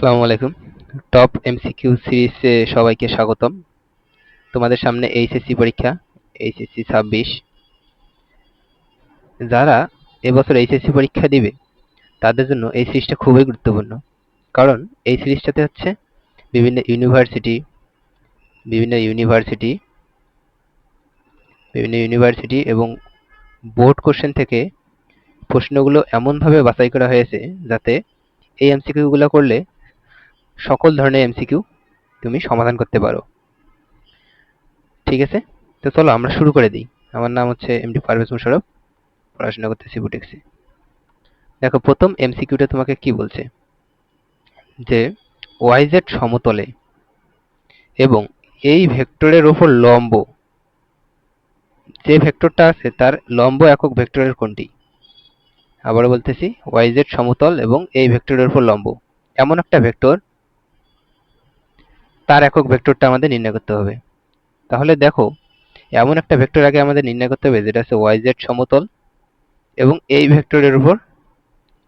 আসসালামু আলাইকুম। Top MCQ সিরিজে সবাইকে স্বাগতম। তোমাদের সামনে এইচএসসি পরীক্ষা, এইচএসসি 26। যারা এবছর এইচএসসি পরীক্ষা দিবে তাদের জন্য এই সিরিজটা খুবই গুরুত্বপূর্ণ। কারণ এই সিরিজটাতে হচ্ছে বিভিন্ন ইউনিভার্সিটি বিভিন্ন ইউনিভার্সিটি বিভিন্ন ইউনিভার্সিটি এবং বোর্ড কোশ্চেন থেকে প্রশ্নগুলো এমনভাবে বাছাই করা হয়েছে যাতে এই এমসিকিউগুলো করলে সকল ধরনের এমসিকিউ তুমি সমাধান করতে পারো। ঠিক আছে, তো চলো আমরা শুরু করে দিই। আমার নাম হচ্ছে এমডি পারভেজ মোশাররফ, পড়াশোনা করতেছি বুটেক্সে। দেখো, প্রথম এমসিকিউটা তোমাকে কি বলছে যে ওয়াইজেড সমতলে এবং এই ভেক্টরের ওপর লম্ব যে ভেক্টরটা আছে তার লম্ব একক ভেক্টরের কোনটি? আবারও বলতেছি, ওয়াইজেড সমতল এবং এই ভেক্টরের উপর লম্ব এমন একটা ভেক্টর, তার একক ভেক্টরটা আমাদের নির্ণয় করতে হবে। তাহলে দেখো, এমন একটা ভেক্টর আগে আমাদের নির্ণয় করতে হবে যেটা হচ্ছে ওয়াইজেড সমতল এবং এই ভেক্টরের উপর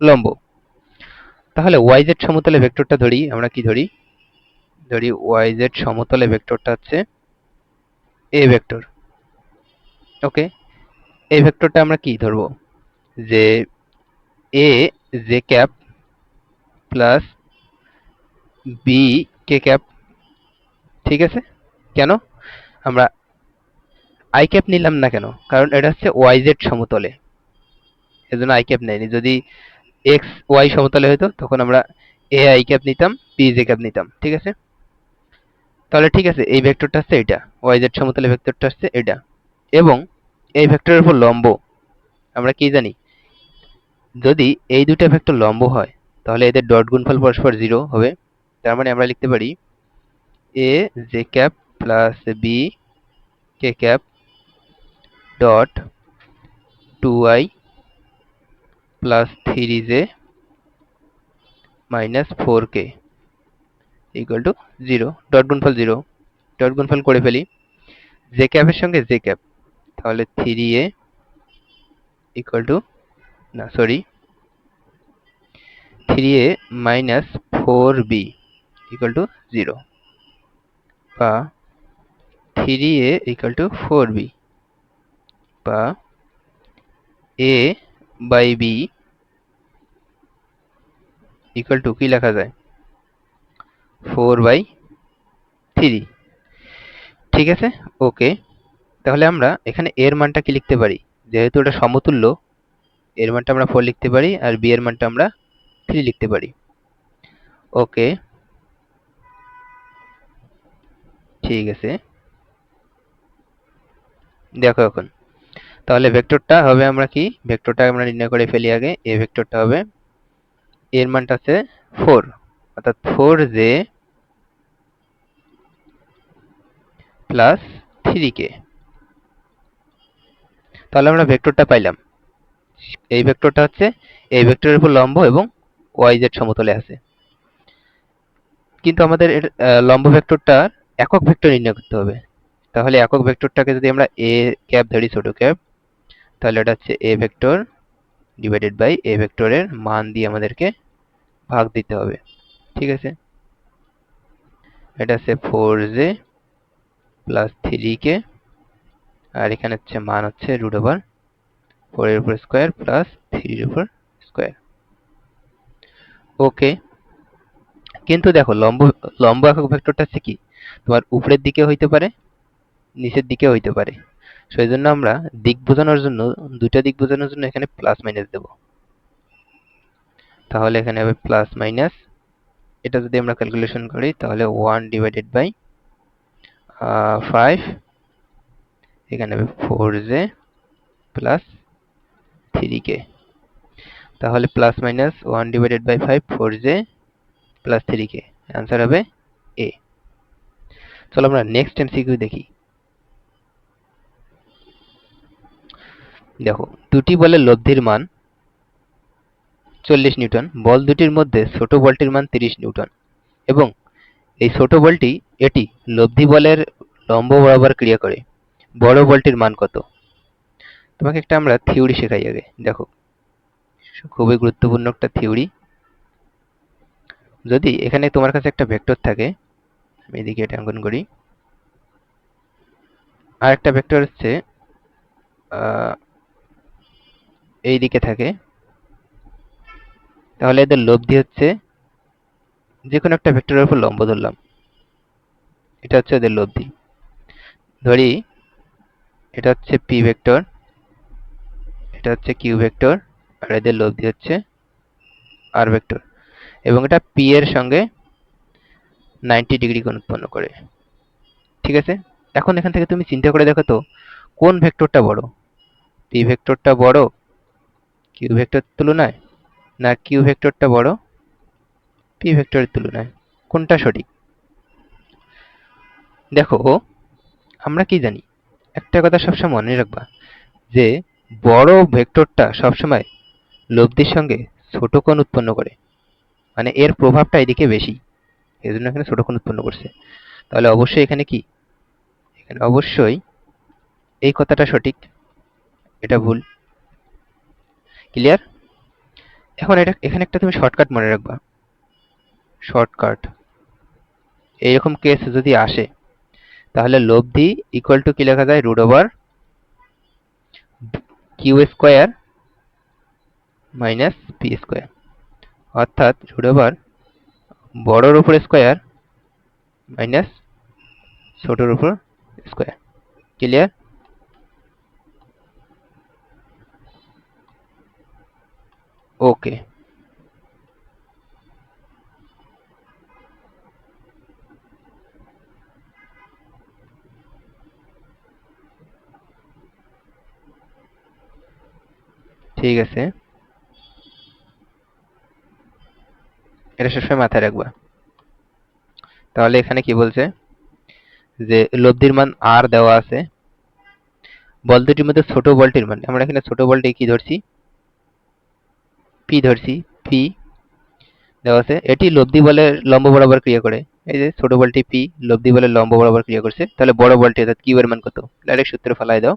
লম্ব। তাহলে ওয়াইজেড সমতলে ভেক্টরটা ধরি, আমরা কি ধরি? ধরি ওয়াইজেড সমতলে ভেক্টরটা হচ্ছে এ ভেক্টর। ওকে, এই ভেক্টরটা আমরা কি ধরবো? যে A J cap plus B K cap. ঠিক আছে, কেন আমরা আই ক্যাপ নিলাম না কেন? কারণ এটা হচ্ছে ওয়াইজেড সমতলে, এজন্য আই ক্যাপ নেয়নি। যদি এক্স ওয়াই সমতলে হতো তখন আমরা এ আই ক্যাপ নিতাম, বি জে ক্যাপ নিতাম। ঠিক আছে, তাহলে ঠিক আছে, এই ভেক্টরটা হচ্ছে এটা, ওয়াইজেড সমতলে ভেক্টরটা হচ্ছে এটা। এবং এই ভেক্টরের উপর লম্ব আমরা কি জানি? যদি এই দুটো ভেক্টর লম্ব হয় তাহলে এদের ডট গুণফল পরস্পর 0 হবে। তার মানে আমরা লিখতে পারি A J cap plus B K cap dot 2i plus 3j minus 4k equal to 0। Dot গুণফল 0, ডট গুণফল করে ফেলি। জে ক্যাপের সঙ্গে জে ক্যাপ, তাহলে 3a ইকুয়াল টু, না sorry, 3a minus 4b equal to 0, বা 3a ইকুয়াল টু 4b, বা a by b equal to কি লেখা যায়? 4/3। ঠিক আছে, ওকে। তাহলে আমরা এখানে এর মানটা কি লিখতে পারি? যেহেতু এটা সমতুল্য, এর মানটা আমরা 4 লিখতে পারি আর বি এর মানটা আমরা 3 লিখতে পারি। ওকে, ঠিক আছে। দেখো এখন, তাহলে ভেক্টরটা হবে আমরা কি? ভেক্টরটা আমরা নির্ণয় করে ফেলি আগে। এ ভেক্টরটা হবে, এর মানটা আছে 4, অর্থাৎ 4j প্লাস 3k। তাহলে আমরা ভেক্টরটা পাইলাম। এই ভেক্টরটা হচ্ছে এই ভেক্টরের উপর লম্ব এবং ওয়াইজেড সমতলে আছে। কিন্তু আমাদের লম্ব ভেক্টরটার একক ভেক্টর নির্ণয় করতে হবে। তাহলে একক ভেক্টরটাকে যদি আমরা এ ক্যাপ ধরি, ছোট ক্যাপ, তাহলে এটা হচ্ছে এ ভেক্টর ডিভাইডেড বাই এ ভেক্টরের মান দিয়ে আমাদেরকে ভাগ দিতে হবে। ঠিক আছে, এটা হচ্ছে 4j প্লাস 3k, আর এখানে হচ্ছে মান হচ্ছে রুট ওভার 4 এর উপর স্কোয়ার প্লাস 3 এর উপর স্কোয়ার। ওকে, কিন্তু দেখো, লম্ব লম্ব একক ভেক্টরটা হচ্ছে কি? তোমার উপরের দিকে হইতে পারে, নিচের দিকে হইতে পারে। সেই জন্য আমরা দিক বোঝানোর জন্য, দুইটা দিক বোঝানোর জন্য এখানে প্লাস মাইনাস দেব। তাহলে এখানে হবে প্লাস মাইনাস। এটা যদি আমরা ক্যালকুলেশন করি তাহলে 1 ডিভাইডেড বাই 5, এখানে হবে 4j প্লাস 3k। তাহলে plus minus 1 divided by 5, 4j plus 3k, answer হবে এ। চলো আমরা নেক্সট এমসিকিউ দেখি। দেখো, দুটি বলের লব্ধির মান 40 নিউটন। বল দুটির মধ্যে ছোট বলটির মান 30 নিউটন এবং এই ছোট বলটি এটি লব্ধি বলের লম্ব বরাবর ক্রিয়া করে। বড় বলটির মান কত? তোমাকে একটা আমরা থিওরি শেখাই আগে। দেখো, খুবই গুরুত্বপূর্ণ একটা থিওরি। যদি এখানে তোমার কাছে একটা ভেক্টর থাকে, আমি এদিকে এটা অঙ্কন করি, আর একটা ভেক্টর হচ্ছে এই দিকে থাকে, তাহলে এদের লব্ধি হচ্ছে যে কোনো একটা ভেক্টরের উপর লম্ব ধরলাম, এটা হচ্ছে এদের লব্ধি। ধরি এটা হচ্ছে পি ভেক্টর, এটা হচ্ছে কিউ ভেক্টর, আর এদের লব্ধি হচ্ছে আর ভেক্টর, এবং এটা পি এর সঙ্গে 90 ডিগ্রি কোণ উৎপন্ন করে। ঠিক আছে, এখন এখান থেকে তুমি চিন্তা করে দেখো তো কোন ভেক্টরটা বড়, পি ভেক্টরটা বড় কিউ ভেক্টরের তুলনায়, না কিউ ভেক্টরটা বড় পি ভেক্টরের তুলনায়? কোনটা সঠিক? দেখো, আমরা কি জানি, একটা কথা সবসময় মনে রাখবা, যে বড় ভেক্টরটা সবসময় লব্ধির সঙ্গে ছোট কোণ উৎপন্ন করে, মানে এর প্রভাবটা এদিকে বেশি, এই জন্য এখানে ছোট কোণ উৎপন্ন করছে। তাহলে অবশ্যই এখানে কি, এখানে অবশ্যই এই কথাটা সঠিক, এটা ভুল। ক্লিয়ার? এখন এটা এখানে একটা তুমি শর্টকাট মনে রাখবা, শর্টকাট, এইরকম কেস যদি আসে তাহলে লব্ধি ইকুয়াল টু কি লেখা যায়, root over Q square minus P square, অর্থাৎ রুট ওভার বড়র উপর স্কোয়ার মাইনাস ছোটর উপর স্কোয়ার। ক্লিয়ার? ওকে, ঠিক আছে, এটা সবসময় মাথায় রাখবা। তাহলে এখানে কি বলছে, যে লব্ধির মান আর দেওয়া আছে, বল দুটির মধ্যে ছোট বলটির মান, আমরা এখানে ছোট বলটি কি ধরছি, পি ধরছি, পি দেওয়া আছে, এটি লব্ধি বলের লম্ব বরাবর ক্রিয়া করে। এই যে ছোট বলটি পি লব্ধি বলের লম্ব বরাবর ক্রিয়া করছে, তাহলে বড় বলটি অর্থাৎ কিউ এর মান কত, ডাইরেক্ট সূত্রে ফেলাই দাও।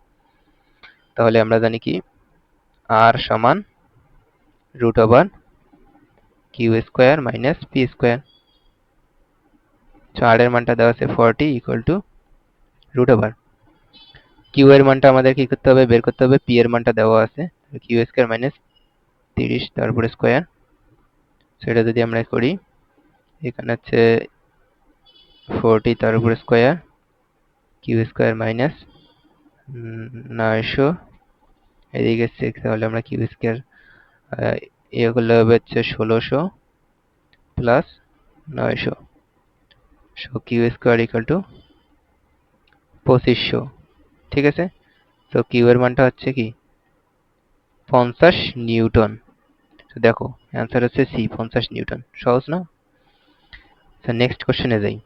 তাহলে আমরা জানি কি, আর সমান root over Q square minus P square. আর এর মানটা দেওয়া আছে 40 equal to root over q এর মানটা আমাদের কি করতে হবে, বের করতে হবে, পি এর মানটা দেওয়া আছে কিউ স্কোয়ার মাইনাস 30 তারপর স্কোয়ার, সেটা যদি আমরা করি, এখানে হচ্ছে 40 তার উপর স্কোয়ার কিউ স্কোয়ার মাইনাস 900, এদিকে 6, তাহলে আমরা কিউ স্কোয়ার ইয়ে করলে হবে হচ্ছে 1600 plus 900, so Q square equal to 2500। ঠিক আছে, তো কিউ এর মানটা হচ্ছে কি 50 নিউটন। তো দেখো অ্যান্সার হচ্ছে সি, 50 নিউটন। সহজ না? নেক্সট কোশ্চেনে যাই।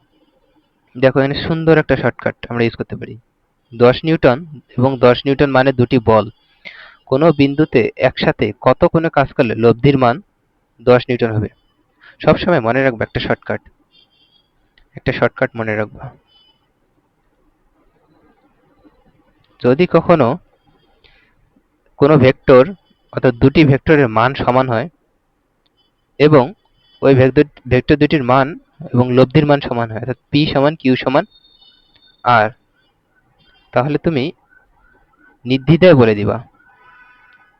দেখো এখানে সুন্দর একটা শর্টকাট আমরা ইউজ করতে পারি। 10 নিউটন এবং 10 নিউটন মানে দুটি বল কোনো বিন্দুতে একসাথে কত কোণে কাজ করলে লব্ধির মান 10 নিউটন হবে। সবসময় মনে রাখবা একটা শর্টকাট, একটা শর্টকাট মনে রাখবা। যদি কখনো কোনো ভেক্টর অর্থাৎ দুটি ভেক্টরের মান সমান হয় এবং ওই ভেক্টর দুটির মান এবং লব্ধির মান সমান হয়, অর্থাৎ পি সমান কিউ সমান আর, তাহলে তুমি নির্দ্বিধায় বলে দিবা,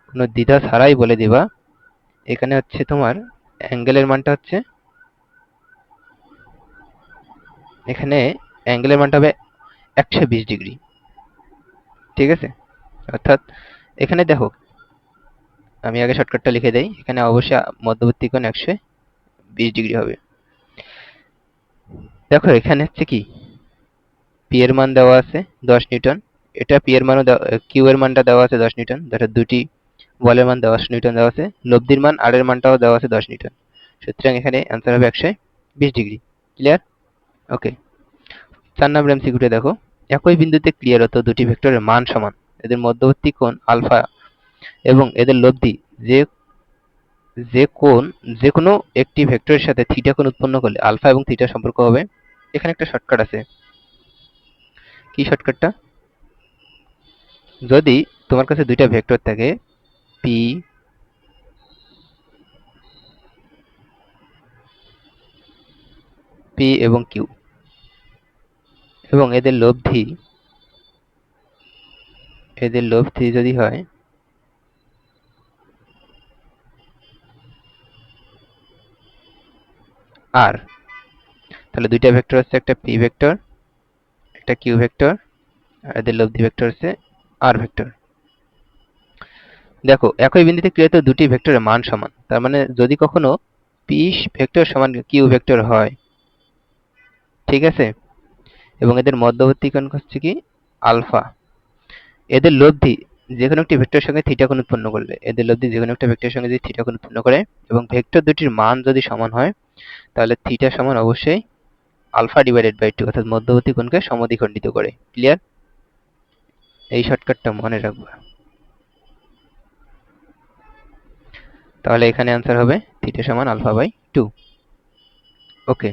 কোনো দ্বিধা ছাড়াই বলে দিবা, এখানে হচ্ছে তোমার অ্যাঙ্গেলের মানটা হচ্ছে, এখানে অ্যাঙ্গেলের মানটা হবে 120 ডিগ্রি। ঠিক আছে, অর্থাৎ এখানে দেখো, আমি আগে শর্টকাটটা লিখে দেই, এখানে অবশ্যই মধ্যবর্তী কোণ 120 ডিগ্রি হবে। দেখো এখানে হচ্ছে কি, পি এর মান দেওয়া আছে 10 নিউটন, এটা পি এর মানও কিউ এর মানটা দেওয়া আছে 10 নিউটন, অর্থাৎ দুটি বলের মান 10 নিউটন দেওয়া আছে, লব্ধির মান আর এর মানটাও দেওয়া আছে 10 নিউটন, সুতরাং এখানে অ্যান্সার হবে 120 ডিগ্রি। ক্লিয়ার? ওকে, 4 নম্বর এমসিকিউটা দেখো, একই বিন্দুতে ক্লিয়ারত দুটি ভেক্টরের মান সমান, এদের মধ্যবর্তী কোণ আলফা এবং এদের লব্ধি যে যে কোণ যে কোনো একটি ভেক্টরের সাথে থিটা কোণ উৎপন্ন করলে আলফা এবং থিটা সম্পর্ক হবে। এখানে একটা শর্টকাট আছে, কি শর্টকাটটা, যদি তোমার কাছে দুইটা ভেক্টর থাকে পি পি এবং কিউ, এবং এদের লব্ধি যদি হয় আর, তাহলে দুইটা ভেক্টর হচ্ছে একটা পি ভেক্টর, একটা কিউ ভেক্টর, আর এদের লব্ধি ভেক্টর হচ্ছে আর ভেক্টর। দেখো একই বিন্দুতে ক্রিয়াত দুটি ভেক্টরের মান সমান, তার মানে যদি কখনো পি ভেক্টর সমান কিউ ভেক্টর হয়, ঠিক আছে, এবং এদের মধ্যবর্তী কোণ হচ্ছে কি আলফা, এদের লব্ধি যে কোনো একটি ভেক্টরের সঙ্গে থিটা কোণ উৎপন্ন করলে, এদের লব্ধি যে কোনো একটা ভেক্টরের সঙ্গে যদি থিটা কোণ উৎপন্ন করে এবং ভেক্টর দুটির মান যদি সমান হয়, তাহলে থিটা সমান অবশ্যই আলফা ডিভাইডেড বাই 2, অর্থাৎ মধ্যবর্তী কোণকে সমদ্বিখণ্ডিত করে। ক্লিয়ার? এই শর্টকাটটা মনে রাখবা। তাহলে এখানে অ্যান্সার হবে থিটা সমান আলফা বাই 2। ওকে,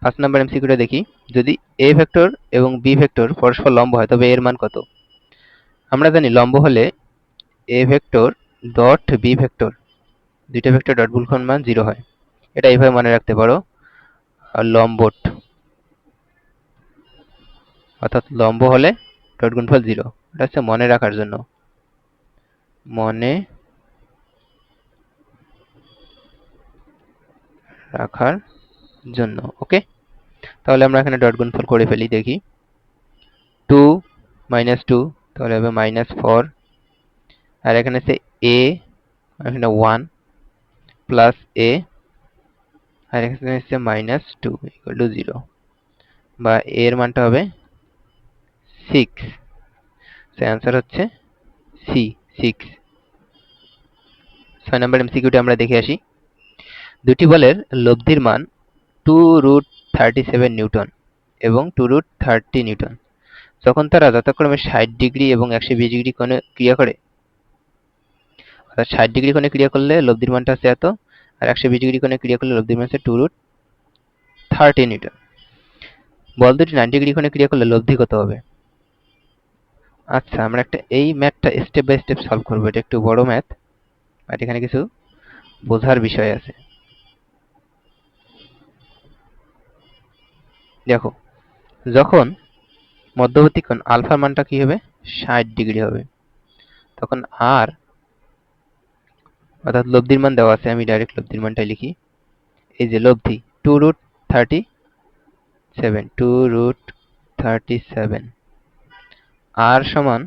5 নম্বর এমসিকিউটা দেখি। যদি এ ভেক্টর এবং বি ভেক্টর পরস্পর লম্ব হয় তবে এর মান কত? আমরা জানি লম্ব হলে A vector dot B vector, দুইটা ভেক্টর ডট গুণফল মান 0 হয়। এটা এইভাবে মনে রাখতে পারো, লম্বট, অর্থাৎ লম্ব হলে ডট গুণফল 0। এটা হচ্ছে মনে রাখার জন্য, মনে রাখার জন্য। ওকে, তাহলে আমরা এখানে ডট গুণফল করে ফেলি, দেখি 2 মাইনাস 2, তাহলে হবে -4, আর এখানে আছে a, এখানে 1 প্লাস a, আর এখানে হচ্ছে -2 ইকুয়াল টু 0, বা a এর মানটা হবে 6। সো অ্যান্সার হচ্ছে সি, 6। 6 নম্বর এমসিকিউটা আমরা দেখে আসি। দুটি বলের লব্ধির মান 2√37 নিউটন এবং 2√30 নিউটন যখন তারা যথাক্রমে 60 ডিগ্রি এবং 120 ডিগ্রি কোণে ক্রিয়া করে, অর্থাৎ 60 ডিগ্রি কোণে ক্রিয়া করলে লব্ধির মানটা হচ্ছে এত, আর 120 ডিগ্রি কোণে ক্রিয়া করলে লব্ধির মান হচ্ছে 2√30 নিউটন। বল দুটি 90 ডিগ্রি কোণে ক্রিয়া করলে লব্ধি কত হবে? আচ্ছা, আমরা একটা এই ম্যাথটা স্টেপ বাই স্টেপ সলভ করবো। এটা একটু বড় ম্যাথ, আর এখানে কিছু বোঝার বিষয় আছে। দেখো, যখন মধ্যবর্তী কোণ আলফার মানটা কি হবে? 60 ডিগ্রি হবে, তখন আর, অর্থাৎ লব্ধির মান দেওয়া আছে, আমি ডাইরেক্ট লব্ধির মানটাই লিখি। এই যে লব্ধি 2√37 আর সমান,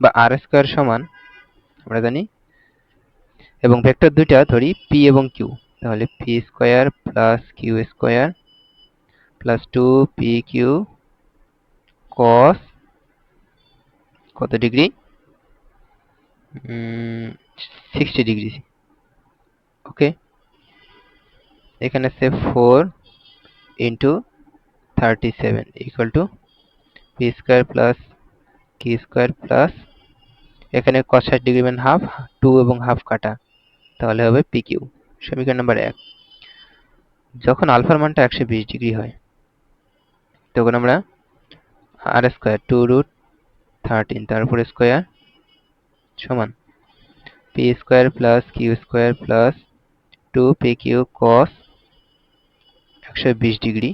বা আর স্কোয়ার সমান আমরা জানি, এবং ভেক্টর দুইটা ধরি পি এবং কিউ, তাহলে P square plus Q square plus 2pq cos কত ডিগ্রি? 60 ডিগ্রি। ওকে, এখানে আছে 4 into 37 equal to P square plus Q square plus, এখানে cos 60 ডিগ্রি মানে হাফ, 2 এবং হাফ কাটা, তাহলে হবে পি কিউ। সমীকরণ নাম্বার 1। যখন আলফার মানটা 120 ডিগ্রি হয়, তখন আমরা আর স্কোয়ার 2√13 তার উপরে স্কোয়ার সমান P square plus Q square plus 2pq cos 120 degree,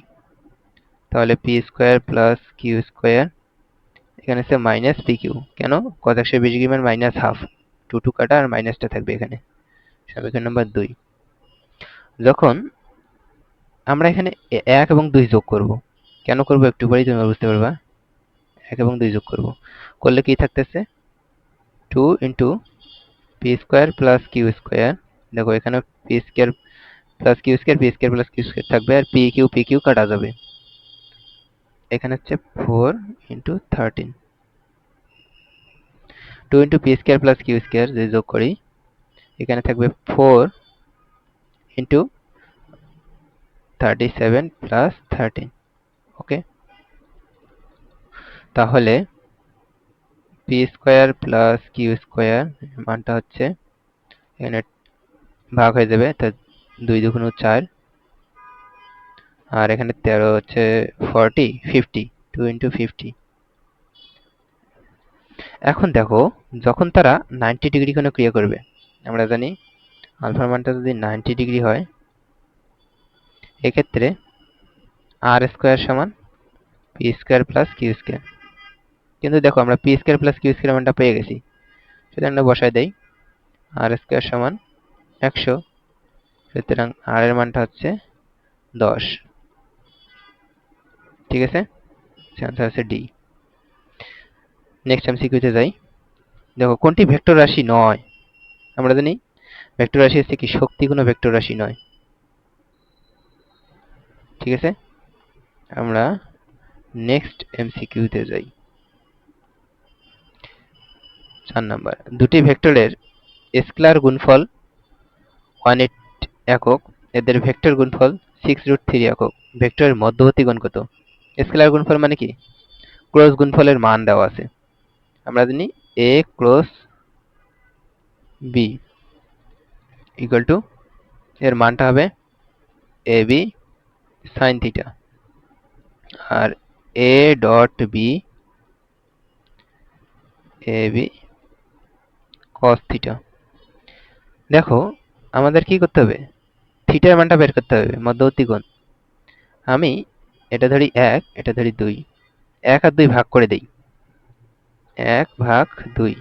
তাহলে P square plus Q square, এখানে আছে মাইনাস পি কিউ। কেন? cos 120 ডিগ্রি মানে মাইনাস হাফ, 2 কাটা আর মাইনাসটা থাকবে এখানে। সমীকরণ নাম্বার 2। যখন আমরা এখানে 1 এবং 2 যোগ করব, কেন করব একটু পরেই তোমরা বুঝতে পারবা। 1 এবং 2 যোগ করব, করলে কি থাকতেছে? 2 into P square plus Q square, দেখো এখানে P square plus Q square, P square plus Q square থাকবে, আর পি কিউ কাটা যাবে। এখানে হচ্ছে 4 into 13, 2 into P square plus Q square যদি যোগ করি, এখানে থাকবে 4 ইন্টু 37 প্লাস 13। ওকে, তাহলে P square plus Q square মানটা হচ্ছে, এখানে ভাগ হয়ে যাবে, তা 2 দুগুণ 4, আর এখানে 13 হচ্ছে 40, 50, 2 ইন্টু 50। এখন দেখো, যখন তারা 90 ডিগ্রি কোণে ক্রিয়া করবে, আমরা জানি আলফার মানটা যদি 90 ডিগ্রি হয়, এক্ষেত্রে আর স্কোয়ার সমান P square plus Q square. কিন্তু দেখো আমরা P square plus Q square মানটা পেয়ে গেছি, সেটা আমরা বসাই দেই। আর স্কোয়ার সমান 100, সুতরাং আর এর মানটা হচ্ছে 10। ঠিক আছে, আনসার হচ্ছে ডি। নেক্সট এমসিকিউতে যাই। দেখো কোনটি ভেক্টর রাশি নয়? আমরা জানি ভেক্টর রাশি হচ্ছে কি শক্তি কোনো ভেক্টর রাশি নয়। ঠিক আছে, আমরা নেক্সট এমসিকিউতে যাই। 4 নাম্বার, দুটি ভেক্টরের স্কেলার গুণফল 1/8 একক, এদের ভেক্টর গুণফল 6√3 একক, ভেক্টরের মধ্যবর্তী কোণ কত? স্কেলার গুণফল মানে কি ক্রস গুণফলের মান দেওয়া আছে। আমরা জানি a cross b equal to, এর মানটা হবে ab sin থিটা, আর a dot b ab cos theta. দেখো আমাদের কি করতে হবে, থিটার মানটা বের করতে হবে, মধ্যবর্তী কোণ। আমি এটা ধরি 1, এটা ধরি 2, 1 আর 2 ভাগ করে দেই, 1/2।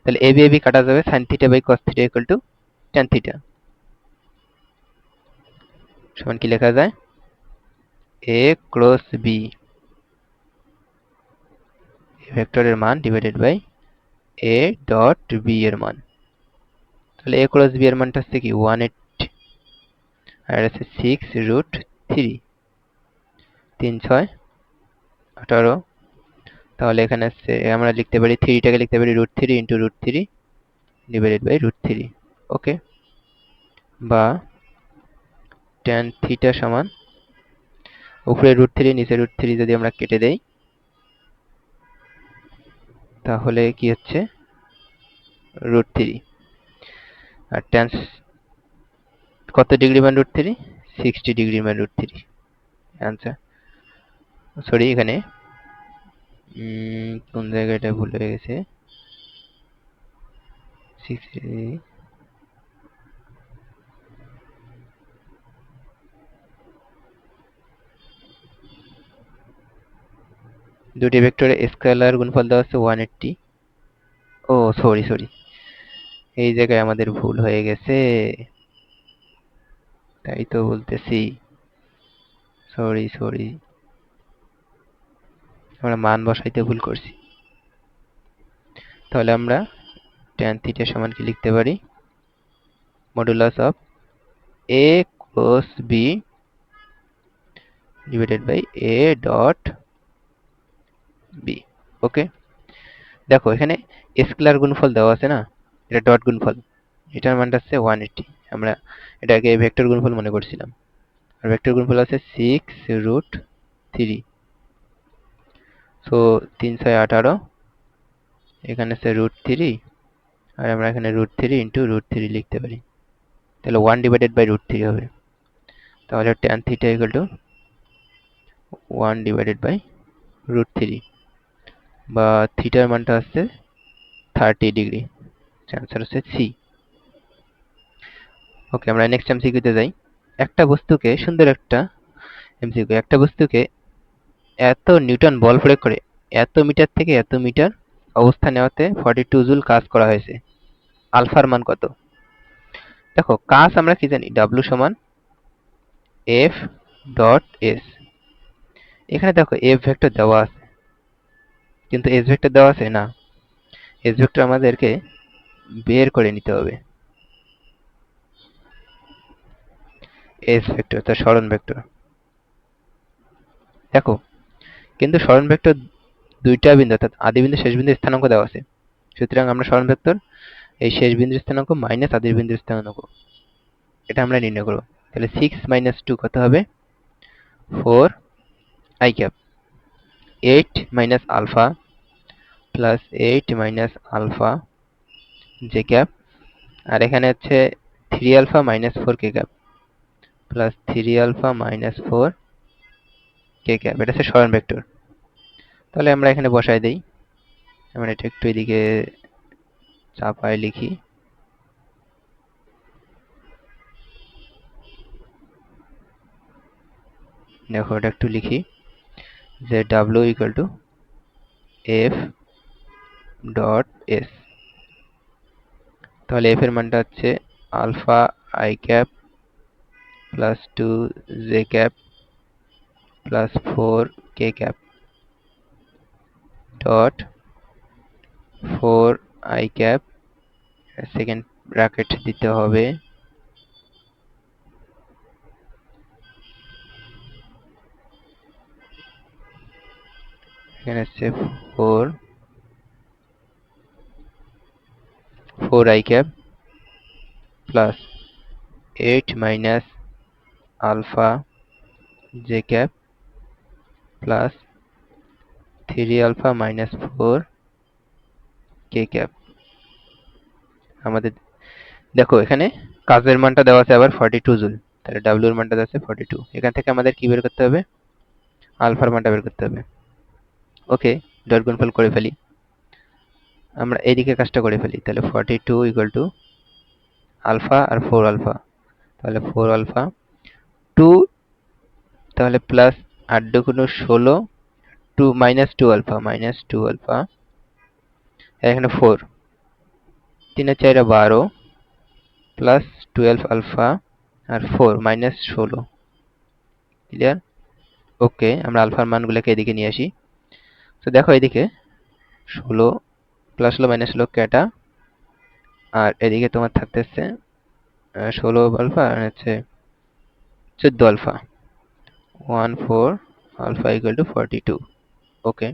তাহলে ab ab কাটা যাবে, sin theta by cos theta equal to tan theta, সমান কি লেখা যায় a ক্রস b ভেক্টরের মান divided by a dot b এর মান। তাহলে a ক্রস b এর মানটা হচ্ছে কি 1/8, আর এটা হচ্ছে 6√3, 3 6 18। তাহলে এখানে হচ্ছে আমরা লিখতে পারি 3টাকে লিখতে পারি √3 ইন্টু √3 ডিভাইডেড বাই √3। ওকে, বা tan থিটা সমান উপরে √3 নিচে √3 যদি আমরা কেটে দেই, তাহলে কি হচ্ছে √3। আর tan কত ডিগ্রি মান √3? 60 ডিগ্রি মান √3। আনসার, সরি এখানে কোন জায়গাটা ভুল হয়ে গেছে, 60। দুটি ভেক্টরের স্কেলার গুণফল দেওয়া হচ্ছে 180। ও সরি সরি, এই জায়গায় আমাদের ভুল হয়ে গেছে, তাই তো বলতেছি, সরি সরি, আমরা মান বসাইতে ভুল করছি। তাহলে আমরা tan থিটা সমান কি লিখতে পারি, modulus of a cos b divided by a dot b। Okay, দেখো এখানে স্কেলার গুণফল দেওয়া আছে না, এটা ডট গুণফল, এটার মানটা হচ্ছে 180। আমরা এটাকে ভেক্টর গুণফল মনে করছিলাম, আর ভেক্টর গুণফল আছে 6√3। সো 3 6 18, এখানে আছে √3, আর আমরা এখানে √3 ইন্টু √3 লিখতে পারি, তাহলে 1 ডিভাইডেড বাই √3 হবে। তাহলে tan theta equal to 1 divided by √3, বা থিটার মানটা হচ্ছে 30 ডিগ্রি। আনসার হচ্ছে সি। ওকে, আমরা নেক্সট এমসিকিউতে যাই। একটা বস্তুকে, সুন্দর একটা এমসিকিউ, একটা বস্তুকে এত নিউটন বল প্রয়োগ করে এত মিটার থেকে এত মিটার অবস্থান নেওয়াতে 42 জুল কাজ করা হয়েছে, আলফার মান কত? দেখো কাজ আমরা কি জানি, ডাব্লু সমান এফ ডট এস। এখানে দেখো এফ ভেক্টর দেওয়া আছে, কিন্তু এস ভেক্টর দেওয়া আছে না, এস ভেক্টর আমাদেরকে বের করে নিতে হবে। এস ভেক্টর তার সরণ ভেক্টর, দেখো কিন্তু সরণ ভেক্টর দুইটা বিন্দু অর্থাৎ আদি বিন্দু শেষ বিন্দু স্থানাঙ্ক দেওয়া আছে, সুতরাং আমরা সরণ ভেক্টর এই শেষ বিন্দুর স্থানাঙ্ক মাইনাস আদি বিন্দুর স্থানাঙ্ক, এটা আমরা নির্ণয় করব। তাহলে 6 - 2 কত হবে, 4 i cap, 8 minus alpha plus 8 minus alpha j cap, আর এখানে হচ্ছে 3 alpha minus 4 k cap plus 3 alpha minus 4 k cap, এটা হচ্ছে সরণ ভেক্টর। তাহলে আমরা এখানে বসাই দেই, আমরা এটা একটু এদিকে চাপায় লিখি, দেখো এটা একটু লিখি যে w ইকুয়াল টু f ডট s। তাহলে f এর মানটা হচ্ছে alpha i cap plus 2 j cap plus 4 k cap dot 4 i cap second bracket দিতে হবে এখানে হচ্ছে 4 i cap plus 8 minus alpha j cap plus 3 alpha minus 4 k cap. আমাদের দেখো এখানে কাজের মানটা দেওয়া আছে আবার 42 জুল, তাহলে w এর মানটা দেওয়া আছে 42। এখান থেকে আমাদের কি বের করতে হবে? আলফার মানটা বের করতে হবে। ওকে, ডট গুণফল করে ফেলি। আমরা এইদিকে কাজটা করে ফেলি, তাহলে 42 ইকুয়াল টু আলফা আর 4 আলফা, তাহলে 4 আলফা 2, তাহলে প্লাস 8 দুগুণ 16, 2 মাইনাস 2 আলফা মাইনাস 2 আলফা, এখানে 4 3 আর 4 12 প্লাস 12 আলফা আর 4 মাইনাস 16। ক্লিয়ার? ওকে, আমরা আলফার মানগুলোকে এদিকে নিয়ে আসি। তো দেখো এদিকে 16 প্লাস হলো মাইনাস হলো কেটা, আর এদিকে তোমার থাকতেছে 16 আলফা আর হচ্ছে 14 alpha, 14 alpha equal to 42। Okay,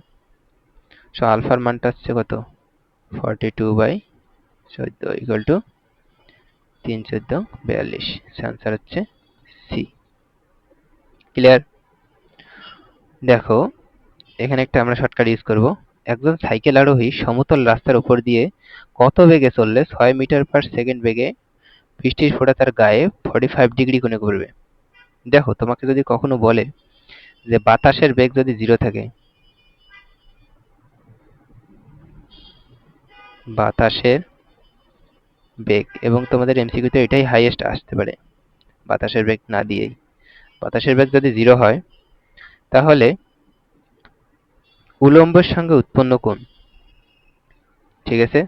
so আলফার মানটা হচ্ছে কত? 42/14 ইকুয়াল টু 3 14 42। আনসার হচ্ছে সি। ক্লিয়ার? দেখো এখানে একটা আমরা শর্টকাট ইউজ করব। একজন সাইকেল আরোহী সমতল রাস্তার উপর দিয়ে কত বেগে চললে 6 মিটার পার সেকেন্ড বেগে বৃষ্টির ফোঁটা তার গায়ে 45 ডিগ্রি কোণে ঘুরবে? দেখো তোমাকে যদি কখনো বলে যে বাতাসের বেগ যদি 0 থাকে, বাতাসের বেগ, এবং তোমাদের এমসিকিউতে এটাই হাইয়েস্ট আসতে পারে বাতাসের বেগ না দিয়েই, বাতাসের বেগ যদি 0 হয় তাহলে উলম্বের সঙ্গে উৎপন্ন কোণ, ঠিক আছে,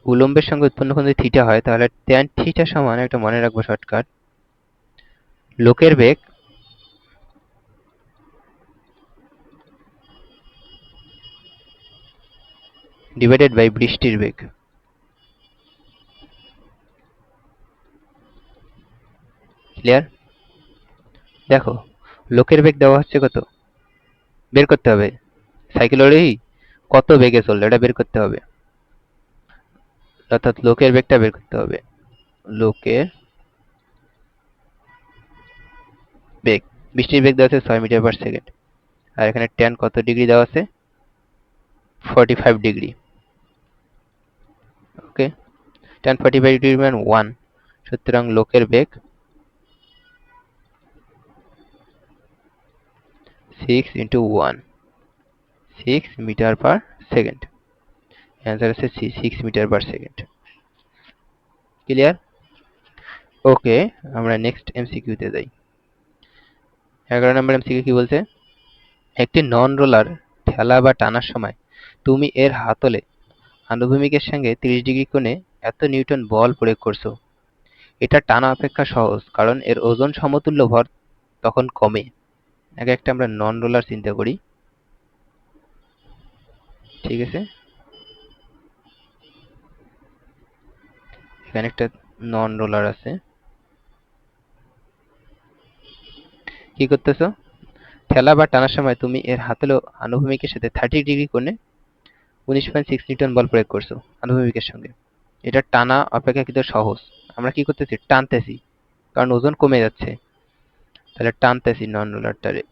উলম্বের সঙ্গে উৎপন্ন কোণ যদি থিটা হয় তাহলে ট্যান থিটা সমান, একটা মনে রাখবো শর্টকাট, লোকের বেগ ডিভাইডেড বাই বৃষ্টির বেগ। ক্লিয়ার? দেখো লোকের বেগ দেওয়া হচ্ছে কত, বের করতে হবে। সাইকেল আরোহী কত বেগে চললো এটা বের করতে হবে, অর্থাৎ লোকের বেগটা বের করতে হবে। লোকের বেগ, বৃষ্টির বেগ দেওয়া আছে 6 মিটার পার সেকেন্ড, আর এখানে ট্যান কত ডিগ্রি দেওয়া আছে? 45 ডিগ্রি। ওকে, ট্যান 45 ডিগ্রি মান 1, সুতরাং লোকের বেগ 6 into 1, 6 metre per second. Answer আছে 6 metre per second. Clear? Okay, আমরা নেক্সট এমসিকিউতে যাই। 11 নম্বর এমসিকিউ কি বলছে? একটি নন রোলার ঠেলা বা টানার সময় তুমি এর হাতলে আনুভূমিকের সঙ্গে 30 ডিগ্রি কোণে এত নিউটন বল প্রয়োগ করছো। এটা টানা অপেক্ষা সহজ কারণ এর ওজন সমতুল্য ভর তখন কমে। আগে একটা আমরা নন রোলার চিন্তা করি, ঠিক আছে, এখানে একটা নন রোলার আছে। কি করতেছো? ঠেলা বা টানার সময় তুমি এর হাতলে আনুভূমিকের সাথে 30 ডিগ্রি কোণে 19.6 নিউটন বল প্রয়োগ করছো আনুভূমিকের সঙ্গে। এটা টানা অপেক্ষাকৃত সহজ। আমরা কি করতেছি? টানতেছি, কারণ ওজন কমে যাচ্ছে। তাহলে টানতেছি নন রোলারটারে,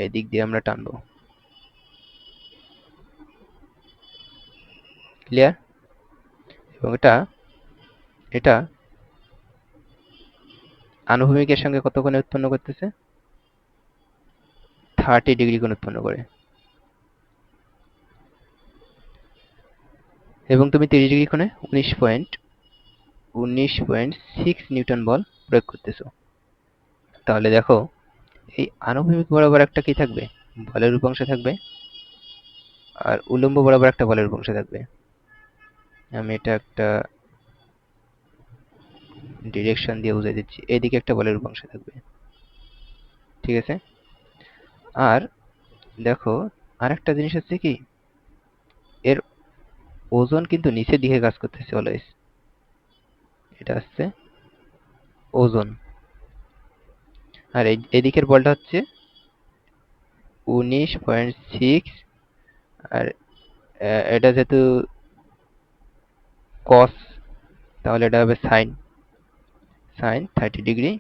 এই দিক দিয়ে আমরা টানবো। ক্লিয়ার? এবং এটা এটা আনুভূমিকের সঙ্গে কত কোণে উৎপন্ন করতেছে? 30 ডিগ্রি কোণ উৎপন্ন করে। এবং তুমি 30 ডিগ্রি কোণে 19.6 নিউটন বল প্রয়োগ করতেছো। তাহলে দেখো এই আনুভূমিক বরাবর একটা কি থাকবে, বলের উপাংশ থাকবে, আর উলম্ব বরাবর একটা বলের উপাংশ থাকবে। আমি এটা একটা ডিরেকশন দিয়ে বুঝিয়ে দিচ্ছি। এদিকে একটা বলের উপাংশ থাকবে, ঠিক আছে। আর দেখো, আরেকটা জিনিস হচ্ছে কি, এর ওজন কিন্তু নিচের দিকে কাজ করতেছে অলওয়েজ। এটা হচ্ছে ওজন। আর এদিকের বলটা হচ্ছে 19.6। আর এটা যেহেতু কস, তাহলে এটা হবে সাইন, সাইন 30 ডিগ্রি।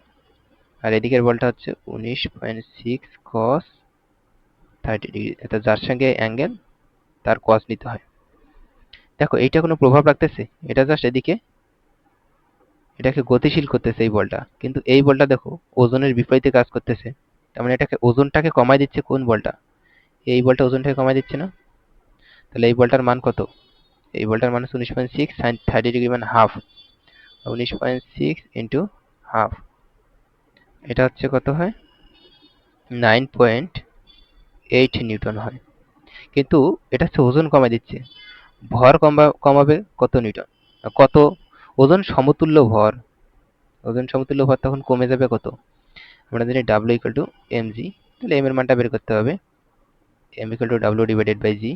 আর এদিকের বলটা হচ্ছে 19.6 কস 30 ডিগ্রি। এটা যার সঙ্গে অ্যাঙ্গেল তার কস নিতে হয়। দেখো এইটা কোনো প্রভাব রাখতেছে, এটা জাস্ট এদিকে এটাকে গতিশীল করতেছে এই বলটা, কিন্তু এই বলটা দেখো ওজনের বিপরীতে কাজ করতেছে। তার মানে এটাকে ওজনটাকে কমায় দিচ্ছে কোন বলটা, এই বলটা ওজনটাকে কমায় দিচ্ছে না। তাহলে এই বলটার মান কত, এই বলটার মান হচ্ছে 19.6 সাইন 30 ডিগ্রি মানে হাফ। 19.6 ইন্টু হাফ, এটা হচ্ছে কত হয়, 9.8 নিউটন হয়। কিন্তু এটা হচ্ছে ওজন কমায় দিচ্ছে, ভর কমাবে কত নিউটন, কত ওজন সমতুল্য ভর। ওজন সমতুল্য ভর তখন কমে যাবে কত, আমরা জানি W equal to M G. তাহলে এম এর মানটা বের করতে হবে, M equal to W divided by G.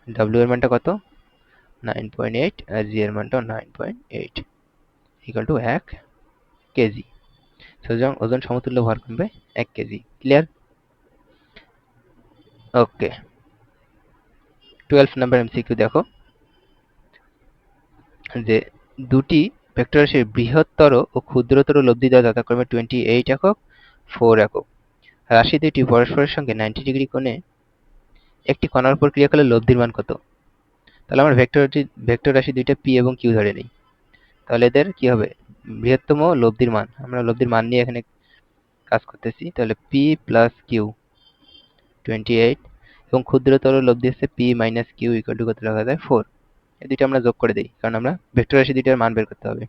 W এর মানটা কত, 9.8, আর জি এর মানটাও 9.8, ইকুয়াল টু 1 কেজি। সুতরাং ওজন সমতুল্য ভর কমবে 1 কেজি। ক্লিয়ার? ওকে। 12 নাম্বার এমসিকিউ দেখো, যে দুটি ভেক্টর রাশির বৃহত্তর ও ক্ষুদ্রতর লব্ধি দেওয়া যথাক্রমে 28 একক, 4 একক। রাশি দুটি পরস্পরের সঙ্গে 90 ডিগ্রি কোণে একটি কণার উপর ক্রিয়া করলে লব্ধির মান কত? তাহলে আমরা ভেক্টর রাশি দুইটা পি এবং কিউ ধরে নিই। তাহলে এদের কি হবে, বৃহত্তম লব্ধির মান, আমরা লব্ধির মান নিয়ে এখানে কাজ করতেছি। তাহলে পি প্লাস কিউ 28, এবং ক্ষুদ্রতর লব্ধি হচ্ছে P minus Q equal to কত রাখা যায়, 4। এই দুইটা আমরা যোগ করে দিই, কারণ আমরা ভেক্টর রাশি দুইটার মান বের করতে হবে।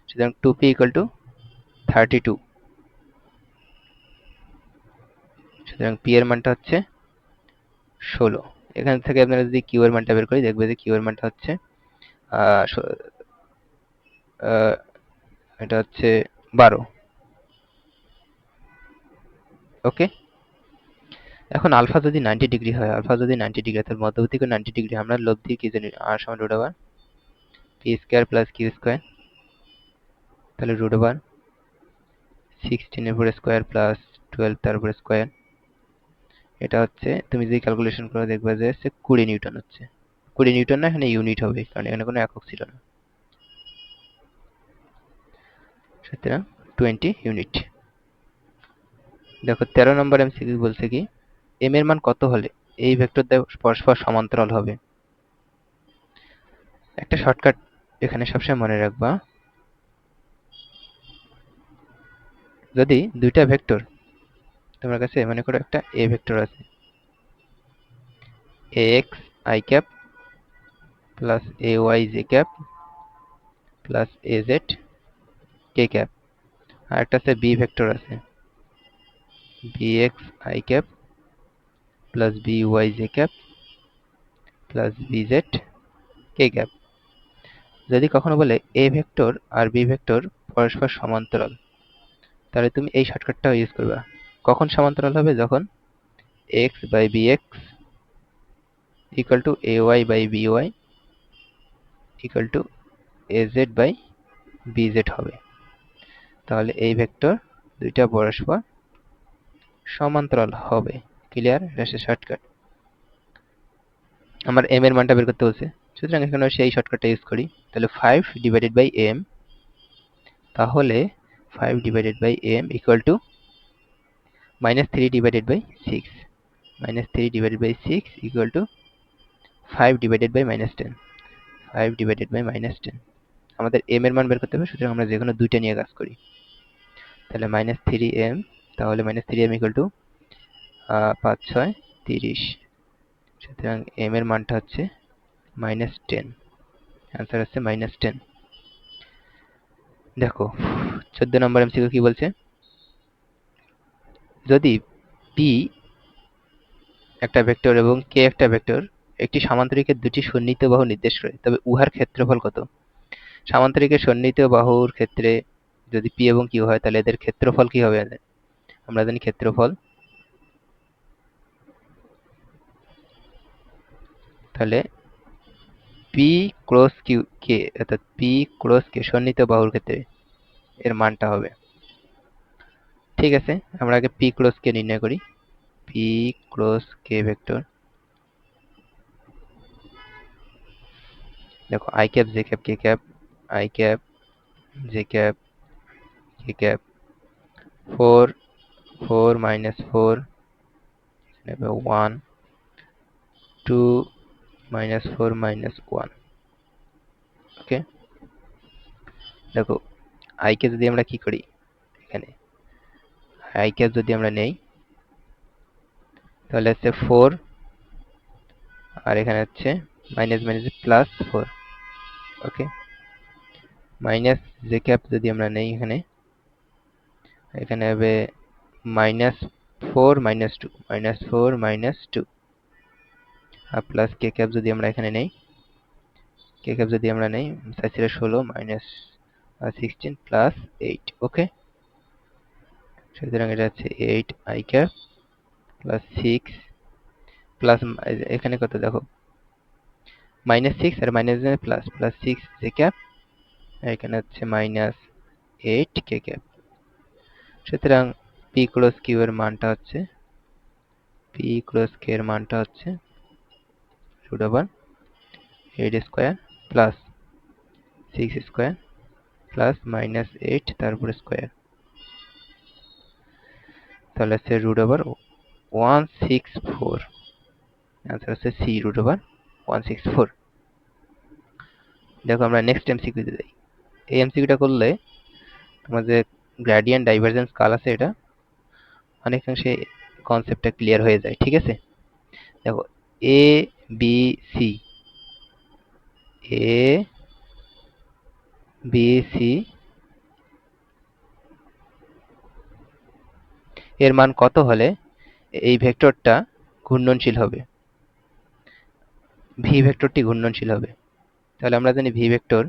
সুতরাং 2p ইকুয়াল টু 32। সুতরাং পি এর মানটা হচ্ছে 16। এখান থেকে আপনারা যদি কিউ এর মানটা বের করি, দেখবে যে কিউ এর মানটা হচ্ছে এটা হচ্ছে 12। ওকে। এখন আলফা যদি 90 ডিগ্রি হয়, আলফা যদি 90 ডিগ্রি, তাহলে মধ্যবর্তী কোণ 90 ডিগ্রি, আমরা লব্ধি কি জানি, আর সমান root over P square plus Q square. তাহলে রুট ওভার 16 এর উপর স্কয়ার প্লাস 12 তার উপর স্কয়ার। এটা হচ্ছে তুমি যদি ক্যালকুলেশন করে দেখবে যে 20 নিউটন হচ্ছে। 20 নিউটন না, এখানে ইউনিট হবে, কারণ এখানে কোনো একক ছিল না। সুতরাং 20 ইউনিট। দেখো 13 নম্বর এমসিকিউ বলছে কি, এম এর মান কত হলে এই ভেক্টর দ্বয় পরস্পর সমান্তরাল হবে। একটা শর্টকাট এখানে সবসময় মনে রাখবা, যদি দুইটা ভেক্টর তোমার কাছে মনে করো একটা এ ভেক্টর আছে, ax i cap plus ay j cap plus az k cap, আর একটা আছে বি ভেক্টর আছে, bx i cap plus by j cap plus bz k cap. যদি কখনো বলে এ ভেক্টর আর বি ভেক্টর পরস্পর সমান্তরাল, তাহলে তুমি এই শর্টকাটটা ইউজ করবা। কখন সমান্তরাল হবে, যখন x by bx equal to ay by by equal to az by bz হবে, তাহলে এই ভেক্টর দুইটা পরস্পর সমান্তরাল হবে। ক্লিয়ার? এটা হচ্ছে শর্টকাট। আমার m এর মানটা বের করতে বলছে, সুতরাং এখানে সেই শর্টকাটটা ইউজ করি। তাহলে 5 ডিভাইডেড বাই m, তাহলে 5 divided by m equal to -3 divided by 6, -3 divided by 6 equal to 5 divided by -10, 5 divided by -10। আমাদের m এর মান বের করতে হবে, সুতরাং আমরা যেকোনো দুইটা নিয়ে কাজ করি। তাহলে -3m, তাহলে -3m ইকুয়াল টু 5 6 30। সুতরাং m এর মানটা হচ্ছে -10। অ্যান্সার হচ্ছে -10। দেখো 14 নম্বর এমসিকিউ কি বলছে, যদি p একটা ভেক্টর এবং k একটা ভেক্টর একটি সামান্তরিকের দুটি সন্নিহিত বাহু নির্দেশ করে, তবে উহার ক্ষেত্রফল কত? সামান্তরিকের সন্নিহিত বাহুর ক্ষেত্রে যদি p এবং q হয়, তাহলে এদের ক্ষেত্রফল কি হবে? আমরা জানি ক্ষেত্রফল, তাহলে p ক্রস q k, অর্থাৎ p ক্রস k সন্নিহিত বাহুর ক্ষেত্রে এর মানটা হবে। ঠিক আছে, আমরা আগে p ক্রস k নির্ণয় করি। p ক্রস k ভেক্টর, দেখো i cap j cap k cap, i cap j cap k cap, 4 4 minus 4, 1 2 minus 4 minus 1। ওকে, দেখো i কে যদি আমরা কি করি, এখানে i কে যদি আমরা নেই, তাহলে হচ্ছে 4, আর এখানে হচ্ছে মাইনাস মাইনাস প্লাস 4। ওকে, মাইনাস j ক্যাপ যদি আমরা নেই, এখানে এখানে হবে মাইনাস 4 মাইনাস 2, মাইনাস 4 মাইনাস 2, আর প্লাস k ক্যাপ যদি আমরা এখানে নেই, k ক্যাপ যদি আমরা নেই, 16 মাইনাস 16 প্লাস 8। ওকে, সুতরাং এটা হচ্ছে 8 i ক্যাপ প্লাস 6 প্লাস, এখানে কত দেখো, মাইনাস 6 আর minus plus, plus 6 j cap, এখানে হচ্ছে মাইনাস 8 k ক্যাপ। সুতরাং p ক্রস q এর মানটা হচ্ছে, p ক্রস k এর মানটা হচ্ছে root over 8 square plus 6 square plus minus 8 তারপরে স্কয়ার, তাহলে হচ্ছে রুট ওভার 164। आंसर হচ্ছে c রুট ওভার 164। দেখো আমরা নেক্সট এমসিকিউতে যাই। এই এমসিকিউটা করলে আমাদের গ্রেডিয়েন্ট ডাইভারজেন্স কাল আছে, এটা অনেকাংশে কনসেপ্টটা ক্লিয়ার হয়ে যায়। ঠিক আছে, দেখো A B C, A B C এর মান কত হলে এই ভেক্টরটা ঘূর্ণনশীল হবে, ভি ভেক্টরটি ঘূর্ণনশীল হবে? তাহলে আমরা জানি ভি ভেক্টর,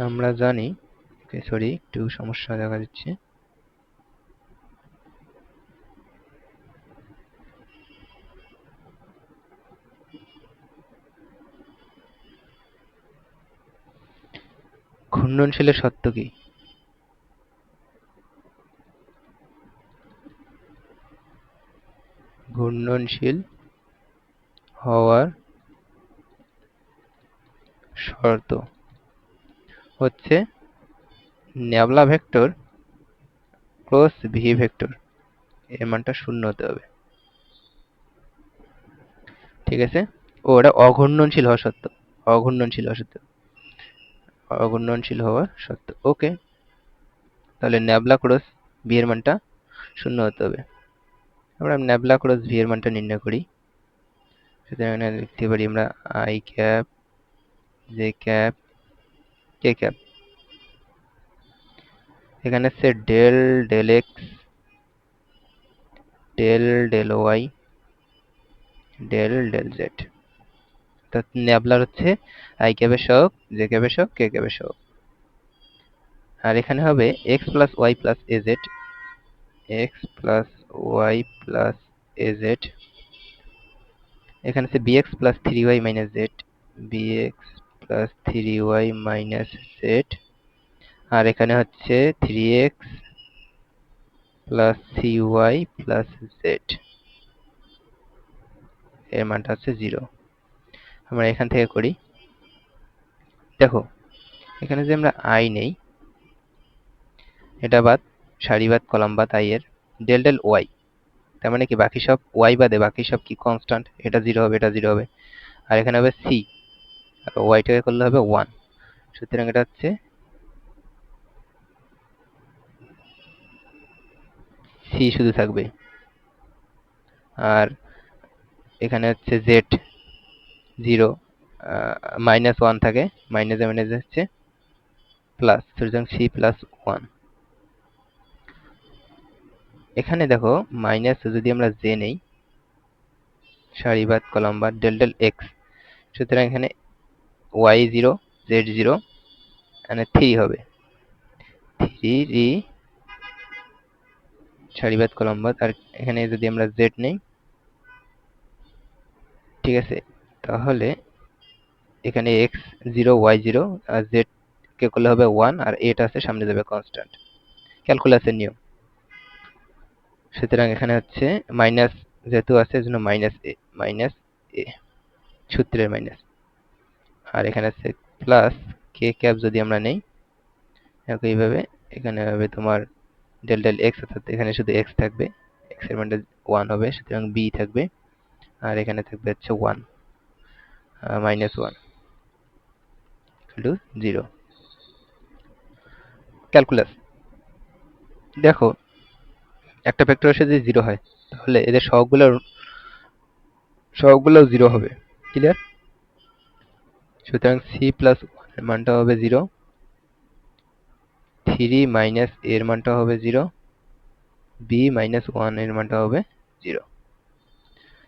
আমরা জানি, সরি একটু সমস্যা দেখা যাচ্ছে। ঘূর্ণনশীলের শর্ত কি? ঘূর্ণনশীল হওয়ার শর্ত হচ্ছে nabla vector cross V vector এর মানটা শূন্য হতে হবে। ঠিক আছে, ওটা অঘূর্ণনশীল হওয়া সত্য, অঘূর্ণনশীল হওয়া সত্য, অঘূর্ণনশীল হওয়া সত্য। ওকে, তাহলে ন্যাবলা ক্রস ভি এর মানটা শূন্য হতে হবে। আমরা ন্যাবলা ক্রস ভি এর মানটা নির্ণয় করি। সুতরাং এখানে লিখতে পারি আমরা i cap j cap k cap, এখানে হচ্ছে del del X del del Y del del Z, অর্থাৎ ন্যাবলার হচ্ছে i ক্যাপের সহগ, j ক্যাপের সহগ, k ক্যাপের সহগ। আর এখানে হবে x plus Y plus az, x plus Y plus az, এখানে আছে bx plus 3y minus z, bx plus 3y minus z, আর এখানে হচ্ছে 3x plus cy plus z, এর মানটা হচ্ছে 0। আমরা এখান থেকে করি, দেখো এখানে যে আমরা i নেই, এটা বাদ, সারি বাদ, কলাম বাদ i এর, ডেল ডেল y, তার মানে কি বাকি সব y বাদে বাকি সব কি কনস্ট্যান্ট, এটা 0 হবে, এটা 0 হবে। আর এখানে হবে c, আর y টাকে করলে হবে 1, সুতরাং এটা হচ্ছে c শুধু থাকবে। আর এখানে হচ্ছে z 0, মাইনাস 1 থাকে, মাইনাসে মাইনাসে হচ্ছে প্লাস, সুতরাং c প্লাস 1। এখানে দেখো মাইনাস যদি আমরা j নেই, সারি বাদ কলাম বাদ ডেল ডেল x, সুতরাং এখানে y0 z0 এখানে 3 হবে। 3 সারি বাদ কলাম বাদ, আর এখানে যদি আমরা z নেই, ঠিক আছে, তাহলে এখানে x0 y0 আর z কে করলে হবে 1, আর a টা আছে সামনে যাবে কনস্ট্যান্ট, ক্যালকুলাসের নিয়ম। সুতরাং এখানে হচ্ছে মাইনাস যেহেতু আছে এজন্য মাইনাস এ সূত্রের মাইনাস, আর এখানে আছে প্লাস কে ক্যাপ যদি আমরা নেই এইভাবে, এখানে হবে তোমার ডেল ডেল এক্স, অর্থাৎ এখানে শুধু এক্স থাকবে, এক্স এর মানটা 1 হবে, সুতরাং বি থাকবে, আর এখানে থাকবে হচ্ছে 1 মাইনাস 1 টু 0। ক্যালকুলাস, দেখো একটা ভেক্টরের সাথে যদি 0 হয় তাহলে এদের সহগগুলোও 0 হবে। ক্লিয়ার? সুতরাং c প্লাস 1 এর মানটা হবে 0, 3 মাইনাস a এর মানটা হবে 0, b মাইনাস 1 এর মানটা হবে 0।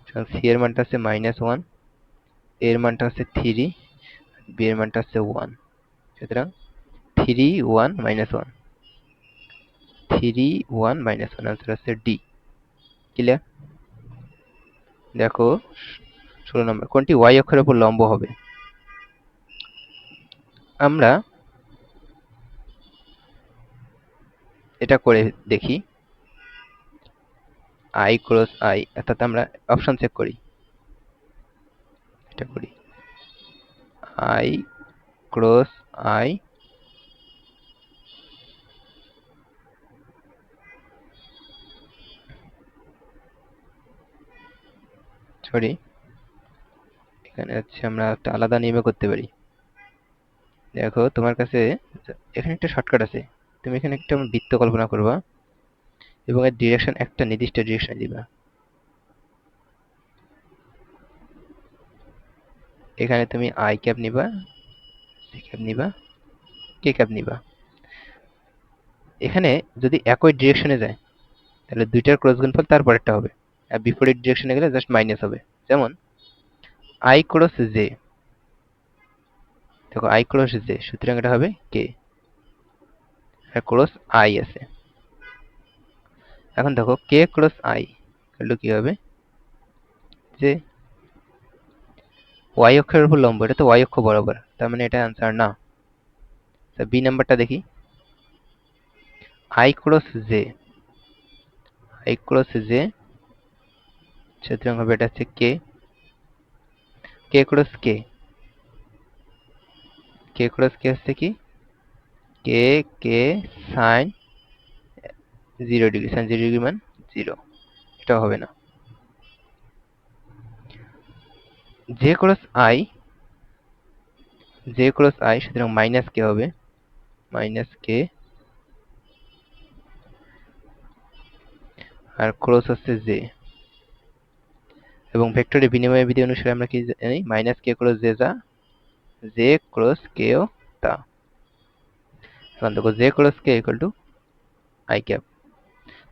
সুতরাং c এর মানটা হচ্ছে মাইনাস 1, a এর মানটা হচ্ছে 3, b এর মানটা হচ্ছে 1। সুতরাং 3 1 মাইনাস 1, 3 1 মাইনাস 1, আনসার হচ্ছে ডি। ক্লিয়ার? দেখো 16 নম্বর, কোনটি y অক্ষের উপর লম্ব হবে? আমরা এটা করে দেখি, i ক্রস i, অর্থাৎ আমরা অপশন চেক করি, এটা করি i ক্রস i, সরি এখানে হচ্ছে আমরা একটা আলাদা নিয়মে করতে পারি। দেখো তোমার কাছে এখানে একটা শর্টকাট আছে, তুমি এখানে একটা বৃত্ত কল্পনা করবা এবং এর ডিরেকশন একটা নির্দিষ্ট ডিরেকশনে দিবা। এখানে তুমি i ক্যাপ নিবা, c ক্যাপ নিবা, k ক্যাপ নিবা। এখানে যদি একই ডিরেকশনে যায় তাহলে দুইটার ক্রস গুণফল তারপরেরটা হবে, আর বিপরীত ডিরেকশনে গেলে জাস্ট মাইনাস হবে। যেমন i ক্রস j, দেখো i ক্রস j, সুতরাং এটা হবে k, আর ক্রস i আছে। এখন দেখো k ক্রস i তাহলে কি হবে, যে y অক্ষের উপর লম্ব, এটা তো y অক্ষ বরাবর, তার মানে এটা অ্যান্সার না। বি নাম্বারটা দেখি, i cross j, i cross j, সুতরাং হবে এটা হচ্ছে k, k cross k, k cross k হচ্ছে কি, k k sine 0 degree, sine 0 degree মান 0, এটা হবে না। j cross i, j cross i, সুতরাং মাইনাস k হবে, মাইনাস k, আর ক্রস হচ্ছে j, এবং ভেক্টরের বিনিময় বিধি অনুসারে আমরা কি জানি, মাইনাস k ক্রস j যা, j ক্রস k ও তা। এখন দেখো j cross k equal to i cap.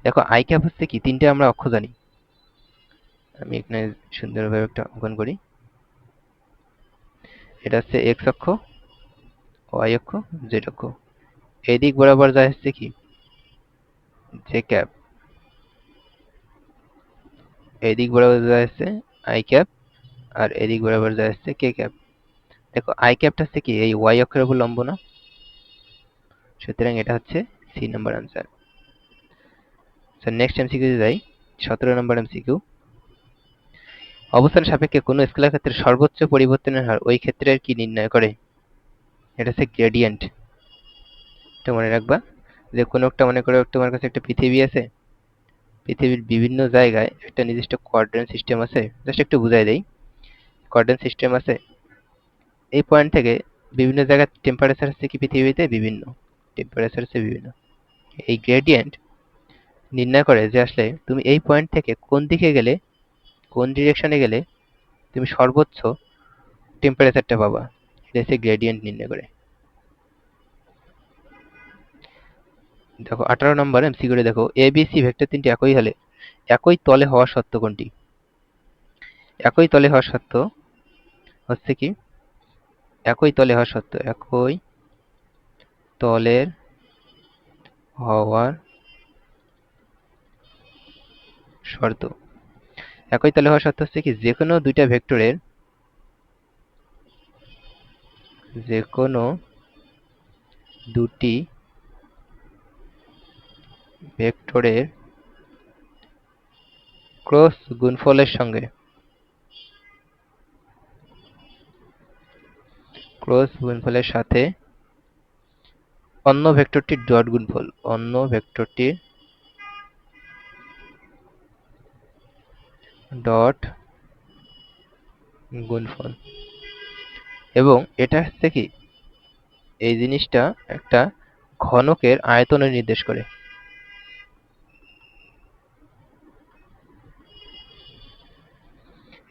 দেখো i ক্যাপ হচ্ছে কি, তিনটে আমরা অক্ষ জানি, আমি এখানে সুন্দরভাবে একটা অঙ্কন করি। এটা হচ্ছে x অক্ষ, y অক্ষ, z অক্ষ। এই দিক বরাবর যায় হচ্ছে কি j ক্যাপ, এই দিক বরাবর যায় হচ্ছে i ক্যাপ, আর এই দিক বরাবর যায় হচ্ছে k ক্যাপ। দেখো i ক্যাপটা হচ্ছে কি এই y অক্ষের উপর লম্ব না, সুতরাং এটা হচ্ছে C number answer. Next MCQ যাই, 17 নম্বর এমসিকিউ, অবস্থান সাপেক্ষে কোনো স্কেলার ক্ষেত্রের সর্বোচ্চ পরিবর্তনের হার ওই ক্ষেত্রের কি নির্ণয় করে? এটা হচ্ছে গ্রেডিয়েন্ট। এটা মনে রাখবা, যে কোনো একটা, মনে করো তোমার কাছে একটা পৃথিবী আছে, পৃথিবীর বিভিন্ন জায়গায় একটা নির্দিষ্ট কোঅর্ডিনেট সিস্টেম আছে, জাস্ট একটু বুঝাই দেই। কোঅর্ডিনেট সিস্টেম আছে, এই পয়েন্ট থেকে বিভিন্ন জায়গার টেম্পারেচার হচ্ছে কি পৃথিবীতে বিভিন্ন, টেম্পারেচার হচ্ছে বিভিন্ন। এই গ্রেডিয়েন্ট নির্ণয় করে যে আসলে তুমি এই পয়েন্ট থেকে কোন দিকে গেলে, কোন ডিরেকশনে গেলে তুমি সর্বোচ্চ টেম্পারেচারটা পাবা, এটা হচ্ছে গ্রেডিয়েন্ট নির্ণয় করে। দেখো 18 নম্বর এমসিকিউতে দেখো এ বি সি ভেক্টর তিনটি একই হলে একই তলে হওয়া সত্য কোনটি? একই তলে হওয়া সত্য হচ্ছে কি? একই তলে হওয়া সত্য একই তলের হওয়ার শর্ত। একই তলে হওয়া সত্য হচ্ছে কি? যেকোনো দুটি ভেক্টরের ক্রস গুণফলের সাথে অন্য ভেক্টরটির ডট গুণফল এবং এটা হচ্ছে কি? এই জিনিসটা একটা ঘনকের আয়তনের নির্দেশ করে।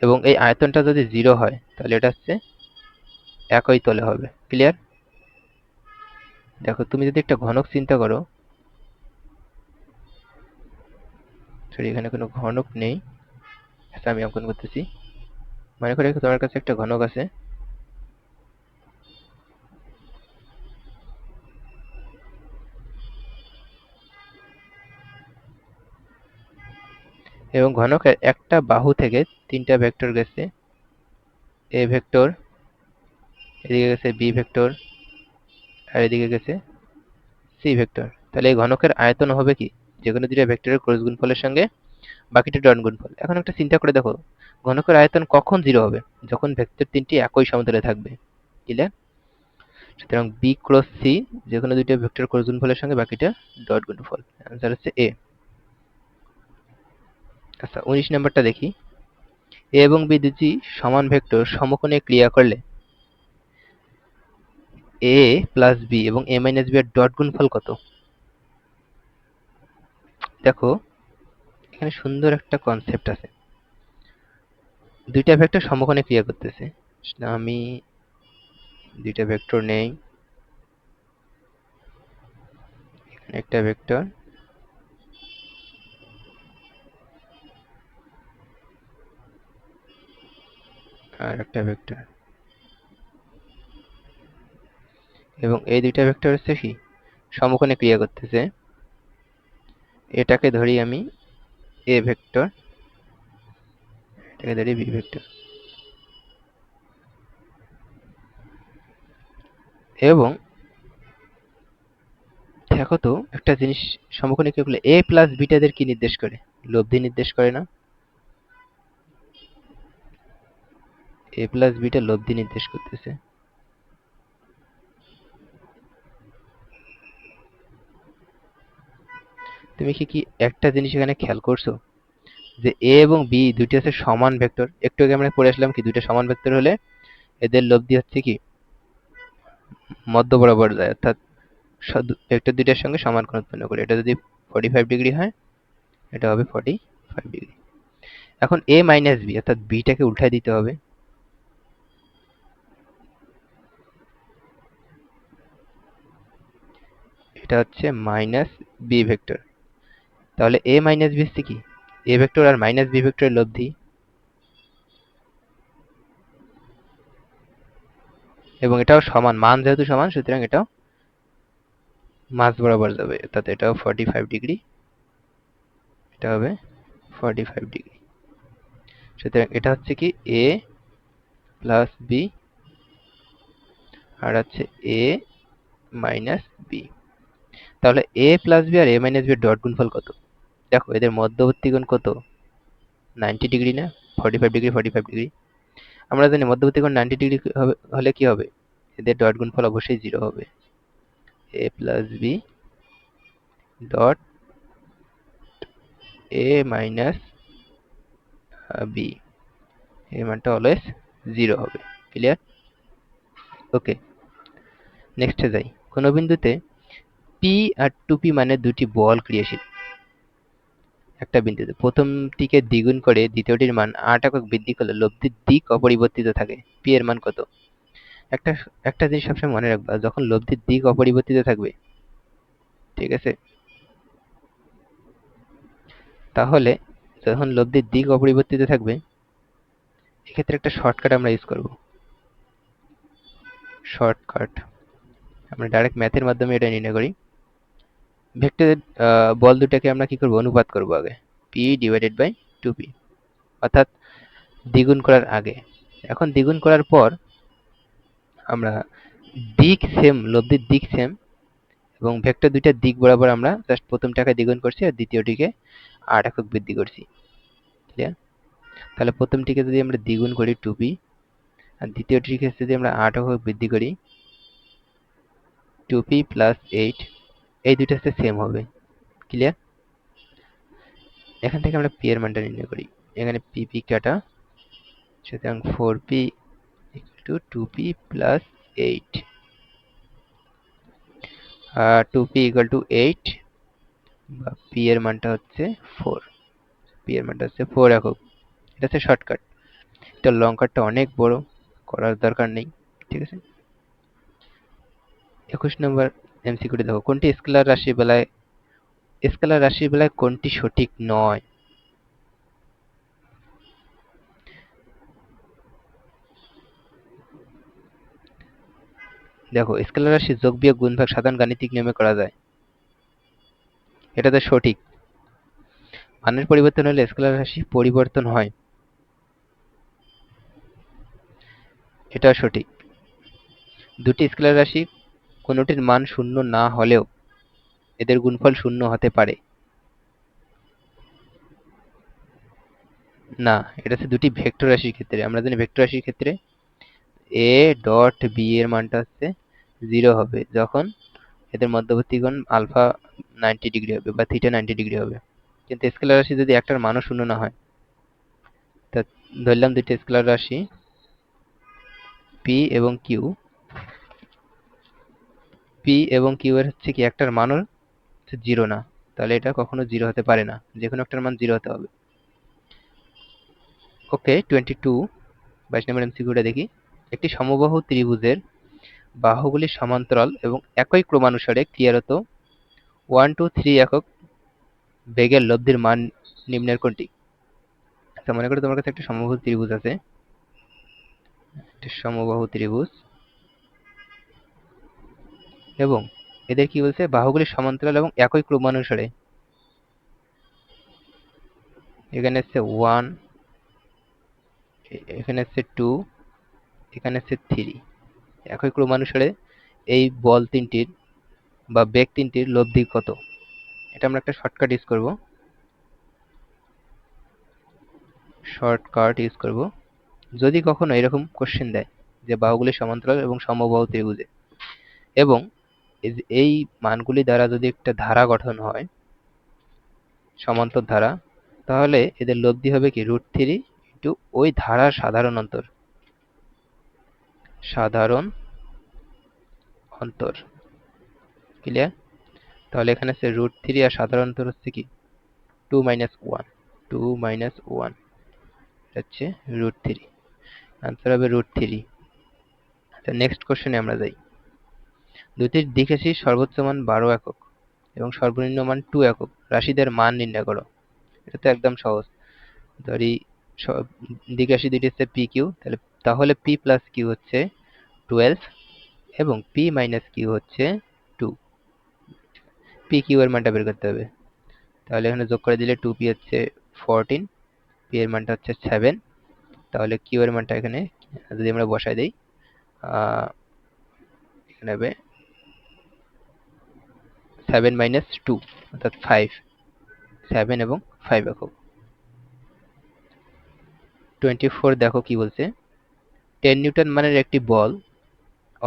এবং এই আয়তনটা যদি 0 হয় তাহলে এটা হচ্ছে একই তলে হবে। ক্লিয়ার? দেখো তুমি যদি একটা ঘনক চিন্তা করো, সরি এখানে কোনো ঘনক নেই, আচ্ছা আমি অঙ্কন করতেছি। মনে করে তোমার কাছে একটা ঘনক আছে এবং ঘনকের একটা বাহু থেকে তিনটা ভেক্টর গেছে, এ ভেক্টর, এদিকে গেছে বি ভেক্টর, আর এদিকে গেছে সি ভেক্টর। তাহলে এই ঘনকের আয়তন হবে কি? যেকোনো দুইটা ভেক্টরের ক্রস গুণফলের সঙ্গে বাকিটা ডট গুণফল। এখন একটা চিন্তা করে দেখো, ঘনকের আয়তন কখন 0 হবে? যখন ভেক্টর তিনটি একই সমতলে থাকবে। ক্লিয়ার? সুতরাং বি ক্রস সি যেকোনো দুইটা ভেক্টর ক্রস গুণফলের সঙ্গে বাকিটা ডট গুণফল। অ্যান্সার হচ্ছে এ। আচ্ছা 19 নাম্বারটা দেখি। এ এবং বি দুটি সমান ভেক্টর সমকোণে ক্রিয়া করলে এ প্লাস বি এবং এ মাইনাস বি এর ডট গুণফল কত? দেখো এখানে সুন্দর একটা কনসেপ্ট আছে। দুইটা ভেক্টর সমকোণে ক্রিয়া করতেছে। আমি দুইটা ভেক্টর নেই, এখানে একটা ভেক্টর আর একটা ভেক্টর, এবং এই দুইটা ভেক্টর হচ্ছে কি? সমকোণে ক্রিয়া করতেছে। এটাকে ধরি আমি এ ভেক্টর, এটাকে ধরি বি ভেক্টর। এবং দেখো তো একটা জিনিস, সমকোণী ক্রিয়া করলে এ প্লাস বিটাদের কি নির্দেশ করে? লব্ধি নির্দেশ করে না? এ প্লাস বিটা লব্ধি নির্দেশ করতেছে। তুমি কি একটা জিনিস এখানে খেয়াল করছো যে এ এবং বি দুইটা হচ্ছে সমান ভেক্টর? একটু আগে আমরা পড়ে আসলাম কি দুইটা সমান ভেক্টর হলে এদের লব্ধি হচ্ছে কি মধ্য বরাবর যায়, অর্থাৎ ভেক্টর দুইটার সঙ্গে সমান কোণ উৎপন্ন করে। এটা যদি 45 ডিগ্রি হয়, এটা হবে 45 ডিগ্রি। এখন এ মাইনাস বি অর্থাৎ বিটাকে উল্টায় দিতে হবে। এটা হচ্ছে মাইনাস বি ভেক্টর। তাহলে এ মাইনাস বি হচ্ছে কি? এ ভেক্টর আর মাইনাস বি ভেক্টরের লব্ধি, এবং এটাও সমান, মান যেহেতু সমান সুতরাং এটাও মাঝ বরাবর যাবে, অর্থাৎ এটাও 45 ডিগ্রি, এটা হবে 45 ডিগ্রি। সুতরাং এটা হচ্ছে কি এ প্লাস বি আর হচ্ছে এ মাইনাস বি। তাহলে এ প্লাস বি আর এ মাইনাস বি এর ডট গুণফল কত? দেখো এদের মধ্যবর্তী কোণ কত? 90 ডিগ্রি না? 45 ডিগ্রি 45 ডিগ্রি। আমরা জানি মধ্যবর্তী কোণ 90 ডিগ্রি হলে কি হবে? এদের ডট গুণফল অবশ্যই 0 হবে। A plus B dot A minus B, এর মানটা অলওয়েজ 0 হবে। ক্লিয়ার? ওকে, নেক্সটে যাই। কোন বিন্দুতে পি আর 2p মানে দুটি বল ক্রিয়াশীল। একটা বিন্দুতে প্রথমটিকে দ্বিগুণ করে দ্বিতীয়টির মান 8 একক বৃদ্ধি করলে লব্ধির দিক অপরিবর্তিত থাকে। পি এর মান কত? একটা একটা জিনিস সবসময় মনে রাখবা, যখন লব্ধির দিক অপরিবর্তিত থাকবে, ঠিক আছে, তাহলে যখন লব্ধির দিক অপরিবর্তিত থাকবে, এক্ষেত্রে একটা শর্টকাট আমরা ইউজ করব। শর্টকাট আমরা ডাইরেক্ট ম্যাথের মাধ্যমে এটা নির্ণয় করি। ভেক্টরের বল দুটাকে আমরা কি করব, অনুপাত করব আগে, p ডিভাইডেড বাই 2p, অর্থাৎ দ্বিগুণ করার আগে। এখন দ্বিগুণ করার পর আমরা দিক সেম, লব্ধির দিক সেম, এবং ভেক্টর দুইটার দিক বরাবর আমরা জাস্ট প্রথমটাকে দ্বিগুণ করছি আর দ্বিতীয়টিকে 8 একক বৃদ্ধি করছি। ক্লিয়ার? তাহলে প্রথমটিকে যদি আমরা দ্বিগুণ করি 2p, আর দ্বিতীয়টিকে যদি আমরা 8 একক বৃদ্ধি করি 2p প্লাস 8, এই দুইটা হচ্ছে সেম হবে। ক্লিয়ার? এখান থেকে আমরা p এর মানটা নির্ণয় করি। এখানে p কাটা, সুতরাং 4p equal to 2p plus 8, 2p equal to 8, বা p এর মানটা হচ্ছে 4, p এর মানটা হচ্ছে 4 একক। এটা হচ্ছে শর্টকাট। এটা লং কাটটা অনেক বড়, করার দরকার নেই। ঠিক আছে? 21 নম্বর এমসিকিউটি দেখো, কোনটি স্কেলার রাশির বেলায় কোনটি সঠিক নয়? দেখো, স্কেলার রাশির যোগ বিয়োগ গুণভাগ সাধারণ গাণিতিক নিয়মে করা যায়, এটা তো সঠিক। মানের পরিবর্তন হলে স্কেলার রাশি পরিবর্তন হয়, এটা সঠিক। দুটি স্কেলার রাশি কোনটির মান শূন্য না হলেও এদের গুণফল শূন্য হতে পারে না। এটা হচ্ছে দুটি ভেক্টর রাশির ক্ষেত্রে। আমরা জানি ভেক্টর রাশির ক্ষেত্রে a ডট b এর মানটা হচ্ছে 0 হবে যখন এদের মধ্যবর্তী কোণ আলফা 90 ডিগ্রি হবে বা থিটা 90 ডিগ্রি হবে। কিন্তু স্কেলার রাশি যদি একটার মানও শূন্য না হয়, তা ধরলাম দুটি স্কেলার রাশি p এবং q, p এবং q এর হচ্ছে কি একটার মানও 0 না, তাহলে এটা কখনো 0 হতে পারে না, যে কোনো একটার মান 0 হতে হবে। ওকে, 22 নম্বর এমসিকিউটা দেখি। একটি সমবাহু ত্রিভুজের বাহুগুলি সমান্তরাল এবং একই ক্রমানুসারে ক্রিয়ারত 1 2 3 একক বেগের লব্ধির মান নিম্নের কোনটি? আচ্ছা, মনে করো তোমার কাছে একটা সমবাহু ত্রিভুজ আছে, একটা সমবাহু ত্রিভুজ, এবং এদের কি বলছে, বাহুগুলি সমান্তরাল এবং একই ক্রমানুসারে। এখানে আছে 1, এখানে আছে 2, এখানে আছে 3, একই ক্রমানুসারে এই বল তিনটির বা বেগ তিনটির লব্ধি কত? এটা আমরা একটা শর্টকাট ইউজ করব। যদি কখনো এরকম কোশ্চেন দেয় যে বাহুগুলি সমান্তরাল এবং সমবাহু ত্রিভুজে, এবং এই মানগুলি দ্বারা যদি একটা ধারা গঠন হয়, সমান্তর ধারা, তাহলে এদের লব্ধি হবে কি √3 ইন্টু ওই ধারার সাধারণ অন্তর। সাধারণ অন্তর। ক্লিয়ার? তাহলে এখানে আছে √3 আর সাধারণ অন্তর হচ্ছে কি 2 মাইনাস 1, 2 মাইনাস 1 হচ্ছে √3, আনসার হবে √3। আচ্ছা, নেক্সট কোশ্চেনে আমরা যাই। দুটির দিক রাশির সর্বোচ্চ মান 12 একক এবং সর্বনিম্ন মান 2 একক রাশিদের মান নির্ণয় করো। এটা তো একদম সহজ। ধরি দিক রাশি দুটি হচ্ছে পি কিউ, তাহলে পি প্লাস কিউ হচ্ছে 12 এবং পি মাইনাস কিউ হচ্ছে 2। পি কিউ এর মানটা বের করতে হবে। তাহলে এখানে যোগ করে দিলে 2p হচ্ছে 14, পি এর মানটা হচ্ছে 7, তাহলে কিউ এর মানটা এখানে যদি আমরা বসাই দেই, এখানে হবে 7 মাইনাস 2 অর্থাৎ 5, 7 এবং 5 একক। 24 দেখো কি বলছে, 10 নিউটন মানের একটি বল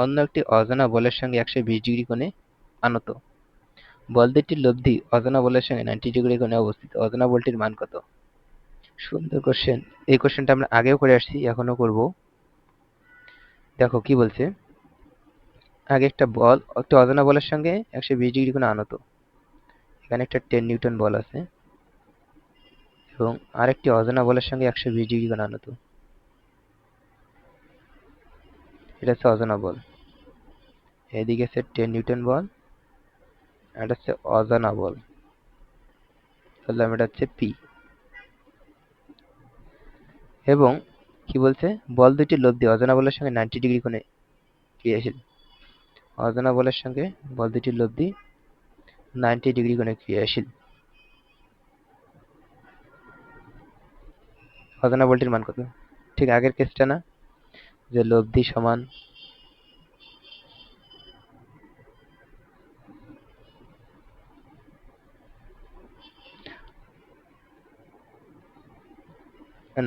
অন্য একটি অজানা বলের সঙ্গে 120 ডিগ্রি কোণে আনত। বল দুটির লব্ধি অজানা বলের সঙ্গে 90 ডিগ্রি কোণে অবস্থিত। অজানা বলটির মান কত? সুন্দর কোশ্চেন। এই কোশ্চেনটা আমরা আগেও করে আসছি, এখনো করব। দেখো কি বলছে, আগে একটা অজানা বলের সঙ্গে 120 ডিগ্রি কোণে আনত। এখানে একটা 10 নিউটন বল আছে এবং আরেকটি অজানা বলের সঙ্গে 120 ডিগ্রি কোণে আনত। এটা হচ্ছে অজানা বল। এদিকে আছে 10 নিউটন বল, আর এটা হচ্ছে অজানা বল। ধরলাম এটা হচ্ছে পি। এবং কি বলছে, বল দুইটি লব্ধি অজানা বলের সঙ্গে 90 ডিগ্রি কোণে ক্রিয়াশীল। অজানা বলের সঙ্গে বল দুইটির লব্ধি 90 ডিগ্রি কোণে ক্রিয়াশীল। অজানা বলটির মান কত? ঠিক আগের কেসটা না, যে লব্ধি সমান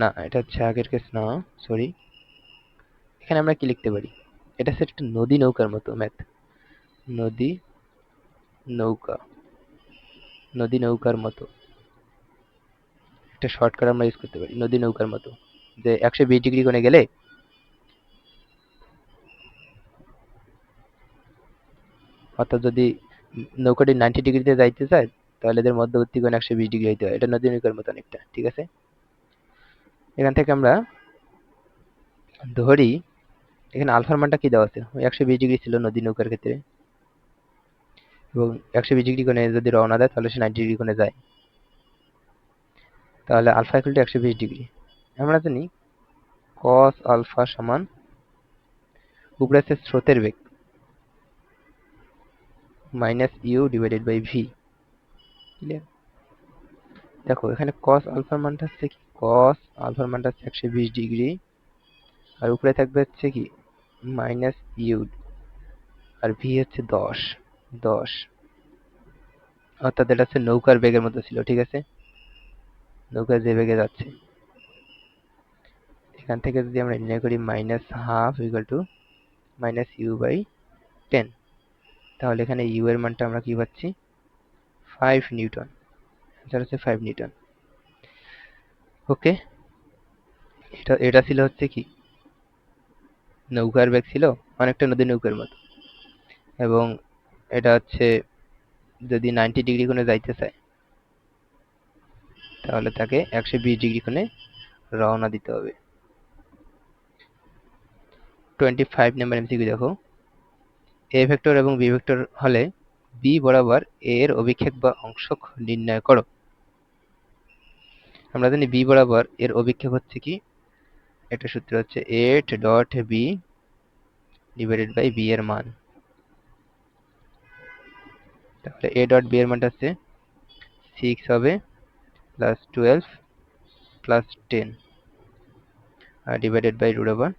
না, এটা হচ্ছে আগের কেস না, সরি। এখানে আমরা কি লিখতে পারি, এটা হচ্ছে একটা নদী নৌকার মতো ম্যাথ। নদী নৌকা, নদী নৌকার মতো একটা শর্টকাট আমরা ইউজ করতে পারি, নদী নৌকার মতো। যে 120 ডিগ্রি কোণে গেলে অর্থাৎ যদি নৌকাটি 90 ডিগ্রিতে যাইতে চায়, তাহলে এদের মধ্যবর্তী কোণ 120 ডিগ্রি হইতে হয়। এটা নদী নৌকার মতো অনেকটা, ঠিক আছে। এখান থেকে আমরা ধরি, এখানে আলফার মানটা কি দেওয়া আছে, 120 ডিগ্রি ছিল নদী নৌকার ক্ষেত্রে, এবং 120 ডিগ্রি কোণে যদি রওনা দেয় তাহলে সে 90 ডিগ্রি কোণে যায়। তাহলে আলফা ইকুয়াল টু 120 ডিগ্রি। আমরা জানি cos আলফা সমান উপরে আছে স্রোতের বেগ minus u divided by v. Clear? দেখো এখানে cos আলফার মানটা হচ্ছে কি, cos আলফার মানটা হচ্ছে 120 ডিগ্রি, আর উপরে থাকবে হচ্ছে কি মাইনাস ইউ, আর ভি হচ্ছে 10 10, অর্থাৎ এটা হচ্ছে নৌকার বেগের মতো ছিল, ঠিক আছে, নৌকা যে বেগে যাচ্ছে। এখান থেকে যদি আমরা নির্ণয় করি minus half equal to minus U by 10, তাহলে এখানে ইউ এর মানটা আমরা কি পাচ্ছি, 5 নিউটন। অ্যান্সার হচ্ছে 5 নিউটন। ওকে, এটা ছিল হচ্ছে কি নৌকার বেগ ছিল অনেকটা নদী নৌকার মতো, এবং এটা হচ্ছে যদি 90 ডিগ্রি কোণে যাইতে চায় তাহলে তাকে 120 ডিগ্রি কোণে রওনা দিতে হবে। 25 নাম্বার এমসিকিউ দেখো, এ ভেক্টর এবং বি ভেক্টর হলে বি বরাবর এ এর অভিক্ষেপ বা অংশক নির্ণয় করো। আমরা জানি বি বরাবর এর অভিক্ষেপ হচ্ছে কি, একটা সূত্র হচ্ছে 8 dot B divided by B এর মান। তাহলে এ ডট বি এর মানটা হচ্ছে 6 হবে প্লাস 12 প্লাস 10 আর divided by root over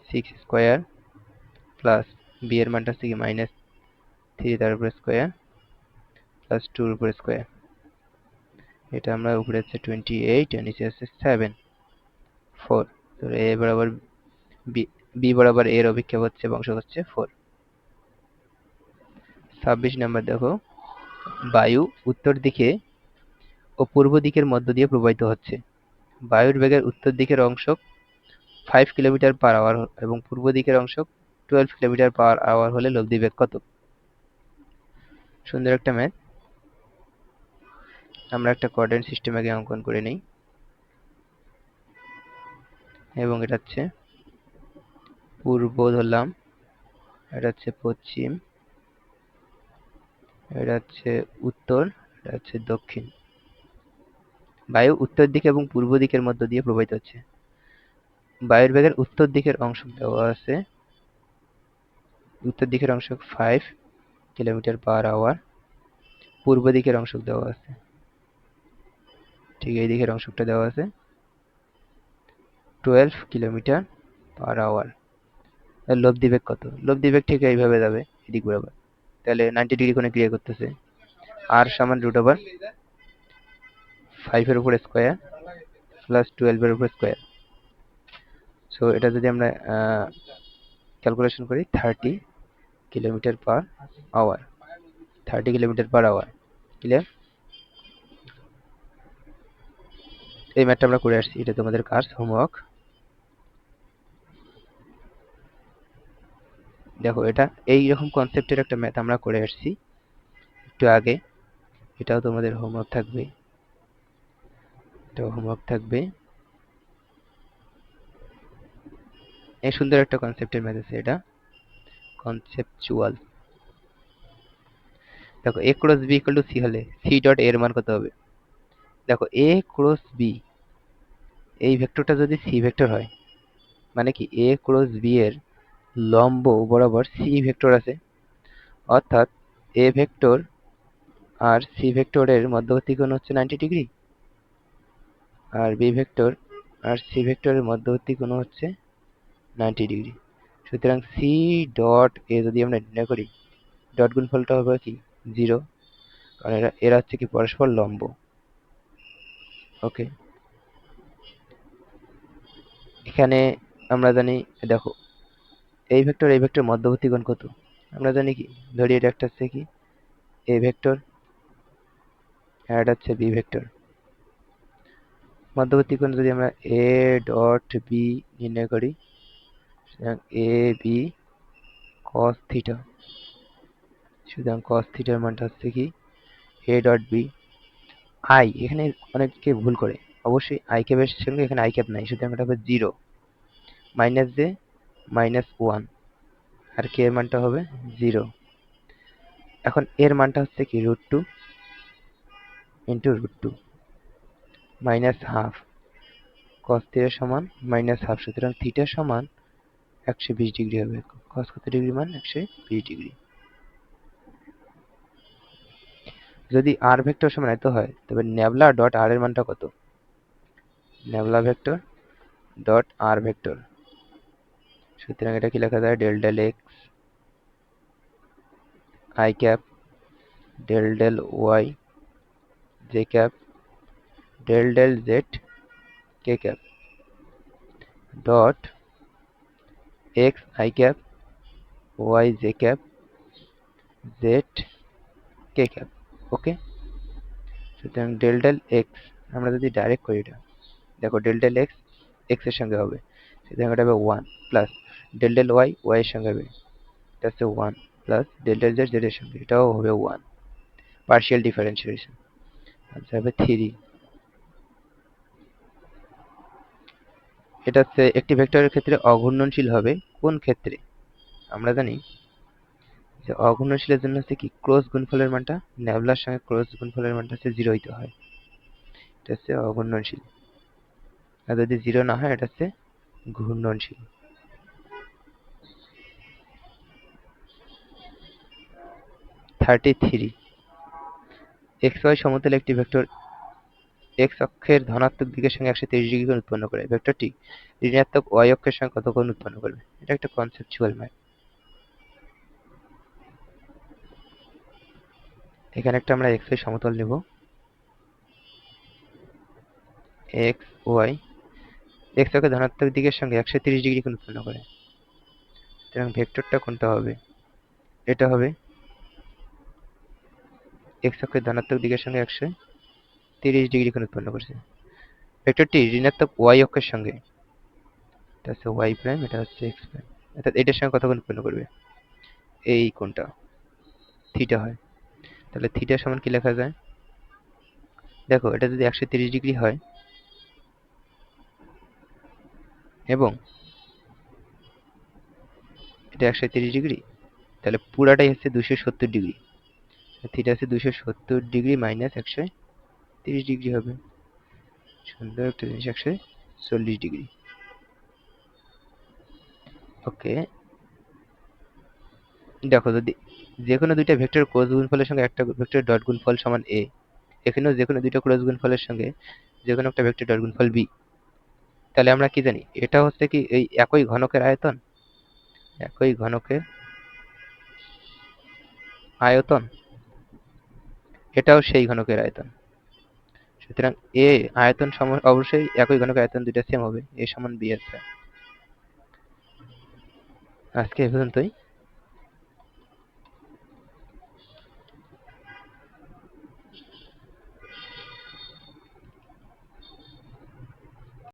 6 square plus B এর মানটা হচ্ছে কি মাইনাস 3 তার উপরে স্কোয়ার প্লাস 2 এর উপরে স্কোয়ার। এটা আমরা উপরে হচ্ছে 28 আর নিচে আছে 7 4। তো এ বরাবর বি বরাবর এর অভিক্ষেপ হচ্ছে অংশ হচ্ছে 4। 26 নাম্বার দেখো, বায়ু উত্তর দিকে ও পূর্ব দিকের মধ্য দিয়ে প্রবাহিত হচ্ছে। বায়ুর বেগের উত্তর দিকের অংশ 5 কিলোমিটার পার আওয়ার এবং পূর্ব দিকের অংশ 12 কিলোমিটার পার আওয়ার হলে লব্ধি বেগ কত? সুন্দর একটা ম্যাথ। আমরা একটা কোঅর্ডিনেট সিস্টেম আগে অঙ্কন করে নেই, এবং এটা হচ্ছে পূর্ব ধরলাম, এটা হচ্ছে পশ্চিম, এটা হচ্ছে উত্তর, এটা হচ্ছে দক্ষিণ। বায়ু উত্তর দিকে এবং পূর্ব দিকের মধ্য দিয়ে প্রবাহিত হচ্ছে। বায়ুর বেগের উত্তর দিকের অংশ দেওয়া আছে, উত্তর দিকের অংশ 5 কিলোমিটার পার আওয়ার, পূর্ব দিকের অংশ দেওয়া আছে, ঠিক এই দিকের অংশটা দেওয়া আছে 12 কিলোমিটার পার আওয়ার। লব্ধি বেগ কত? লব্ধি বেগ ঠিক এইভাবে যাবে এদিক বরাবর, তাহলে 90 ডিগ্রি কোণে ক্রিয়া করতেছে। আর সমান রুট ওভার 5 এর উপরে স্কোয়ার প্লাস 12 এর উপরে স্কোয়ার। সো এটা যদি আমরা ক্যালকুলেশন করি 30 kilometre per hour, 30 kilometre per hour. Clear? এই ম্যাথটা আমরা করে আসছি, এটা তোমাদের কাজ, হোমওয়ার্ক। দেখো এটা এই রকম কনসেপ্টের একটা ম্যাথ আমরা করে আসছি একটু আগে, এটাও তোমাদের হোমওয়ার্ক থাকবে, এটাও হোমওয়ার্ক থাকবে। এই সুন্দর একটা কনসেপ্টের ম্যাথ আছে, এটা কনসেপচুয়াল। দেখো a cross b equal two c হলে c ডট a এর মান কত হবে? দেখো a ক্রস b, এই ভেক্টরটা যদি c ভেক্টর হয়, মানে কি a ক্রস b এর লম্ব বরাবর c ভেক্টর আছে, অর্থাৎ a ভেক্টর আর c ভেক্টরের মধ্যবর্তী কোণ হচ্ছে 90 ডিগ্রি, আর b ভেক্টর আর c ভেক্টরের মধ্যবর্তী কোণ হচ্ছে 90 ডিগ্রি। সুতরাং c ডট a যদি আমরা নির্ণয় করি, ডট গুণফলটা হবে কি 0, কারণ এরা হচ্ছে কি পরস্পর লম্ব। ওকে, এখানে আমরা জানি, দেখো এই ভেক্টর মধ্যবর্তী কোণ কত আমরা জানি কি, ধরি এটা একটা হচ্ছে কি a ভেক্টর আর এটা হচ্ছে b ভেক্টর। মধ্যবর্তী কোণ যদি আমরা a ডট b নির্ণয় করি, সুতরাং a b cos থিটা, সুতরাং cos থিটার মানটা হচ্ছে কি a ডট b। i এখানে অনেকে ভুল করে, অবশ্যই i ক্যাপের সঙ্গে এখানে i ক্যাপ নাই, সুতরাং এটা হবে 0 মাইনাস j মাইনাস 1, আর k এর মানটা হবে 0। এখন এর মানটা হচ্ছে কি √2 into √2 minus half, cos theta সমান মাইনাস হাফ, সুতরাং থিটা সমান 120 ডিগ্রি হবে। cos কত ডিগ্রি মান 120 ডিগ্রি। যদি r ভেক্টর সমান এত হয়, তবে ন্যাবলা ডট r এর মানটা কত? Nabla vector dot r vector, সুতরাং এটা কি লেখা যায় del del x i cap del del y j cap del del z k cap dot x i cap y j cap z k cap. Okay, সুতরাং del del x আমরা যদি direct করি, এটা দেখো ডেল ডেল x x এর সঙ্গে হবে, সুতরাং এটা হবে 1 plus del del y y এর সঙ্গে হবে, এটা হচ্ছে 1 plus del del z z এর সঙ্গে, এটাও হবে 1, পার্শিয়াল ডিফারেন্সিয়েশন, আচ্ছা হবে 3। এটা হচ্ছে একটি ভেক্টরের ক্ষেত্রে অঘূর্ণনশীল হবে কোন ক্ষেত্রে? আমরা জানি যে অঘূর্ণনশীলের জন্য হচ্ছে কি ক্রস গুণফলের মানটা ন্যাবলার সঙ্গে ক্রস গুণফলের মানটা হচ্ছে 0 হইতে হয়, এটা হচ্ছে অঘূর্ণনশীল। আর যদি 0 না হয়, এটা হচ্ছে ঘূর্ণনশীল। 33 xy সমতলে একটি ভেক্টর x অক্ষের ধনাত্মক দিকের সঙ্গে 130 ডিগ্রি কোণ উৎপন্ন করে, ভেক্টরটি ঋণাত্মক y অক্ষের সঙ্গে কত কোণ উৎপন্ন করবে? এটা একটা কনসেপচুয়াল ম্যাথ। এখানে একটা আমরা xy সমতল নেব, x y x অক্ষের ধনাত্মক দিকের সঙ্গে 130 ডিগ্রি কোণ উৎপন্ন করে, সুতরাং ভেক্টরটা কোনটা হবে? এটা হবে x অক্ষের ধনাত্মক দিকের সঙ্গে 130 ডিগ্রি কোণ উৎপন্ন করছে। ভেক্টরটি ঋণাত্মক y অক্ষের সঙ্গে, এটা হচ্ছে y প্রাইম, এটা হচ্ছে x প্রাইম, অর্থাৎ এটার সঙ্গে কত কোণ উৎপন্ন করবে? এই কোণটা থিটা হয়। তাহলে থিটা সমান কি লেখা যায়? দেখো এটা যদি 130 ডিগ্রি হয় এবং এটা 130 ডিগ্রি, তাহলে পুরাটাই হচ্ছে 270 ডিগ্রি, থিটা হচ্ছে 270 ডিগ্রি মাইনাস 130 ডিগ্রি হবে, সুন্দর একটা জিনিস, 140 ডিগ্রি। ওকে, দেখো যদি যে কোনো দুইটা ভেক্টর ক্রস গুণফলের সঙ্গে একটা ভেক্টর ডট গুণফল সমান a, এখানেও যে কোনো দুইটা ক্রস গুণফলের সঙ্গে যে কোনো একটা ভেক্টর ডট গুণফল b, তাহলে আমরা কি জানি এটা হচ্ছে কি এই একই ঘনকের আয়তন, একই ঘনকের আয়তন, এটাও সেই ঘনকের আয়তন, সুতরাং a আয়তন অবশ্যই একই ঘনকের আয়তন দুইটা সেম হবে, a সমান b আছে। আজকে এ পর্যন্তই।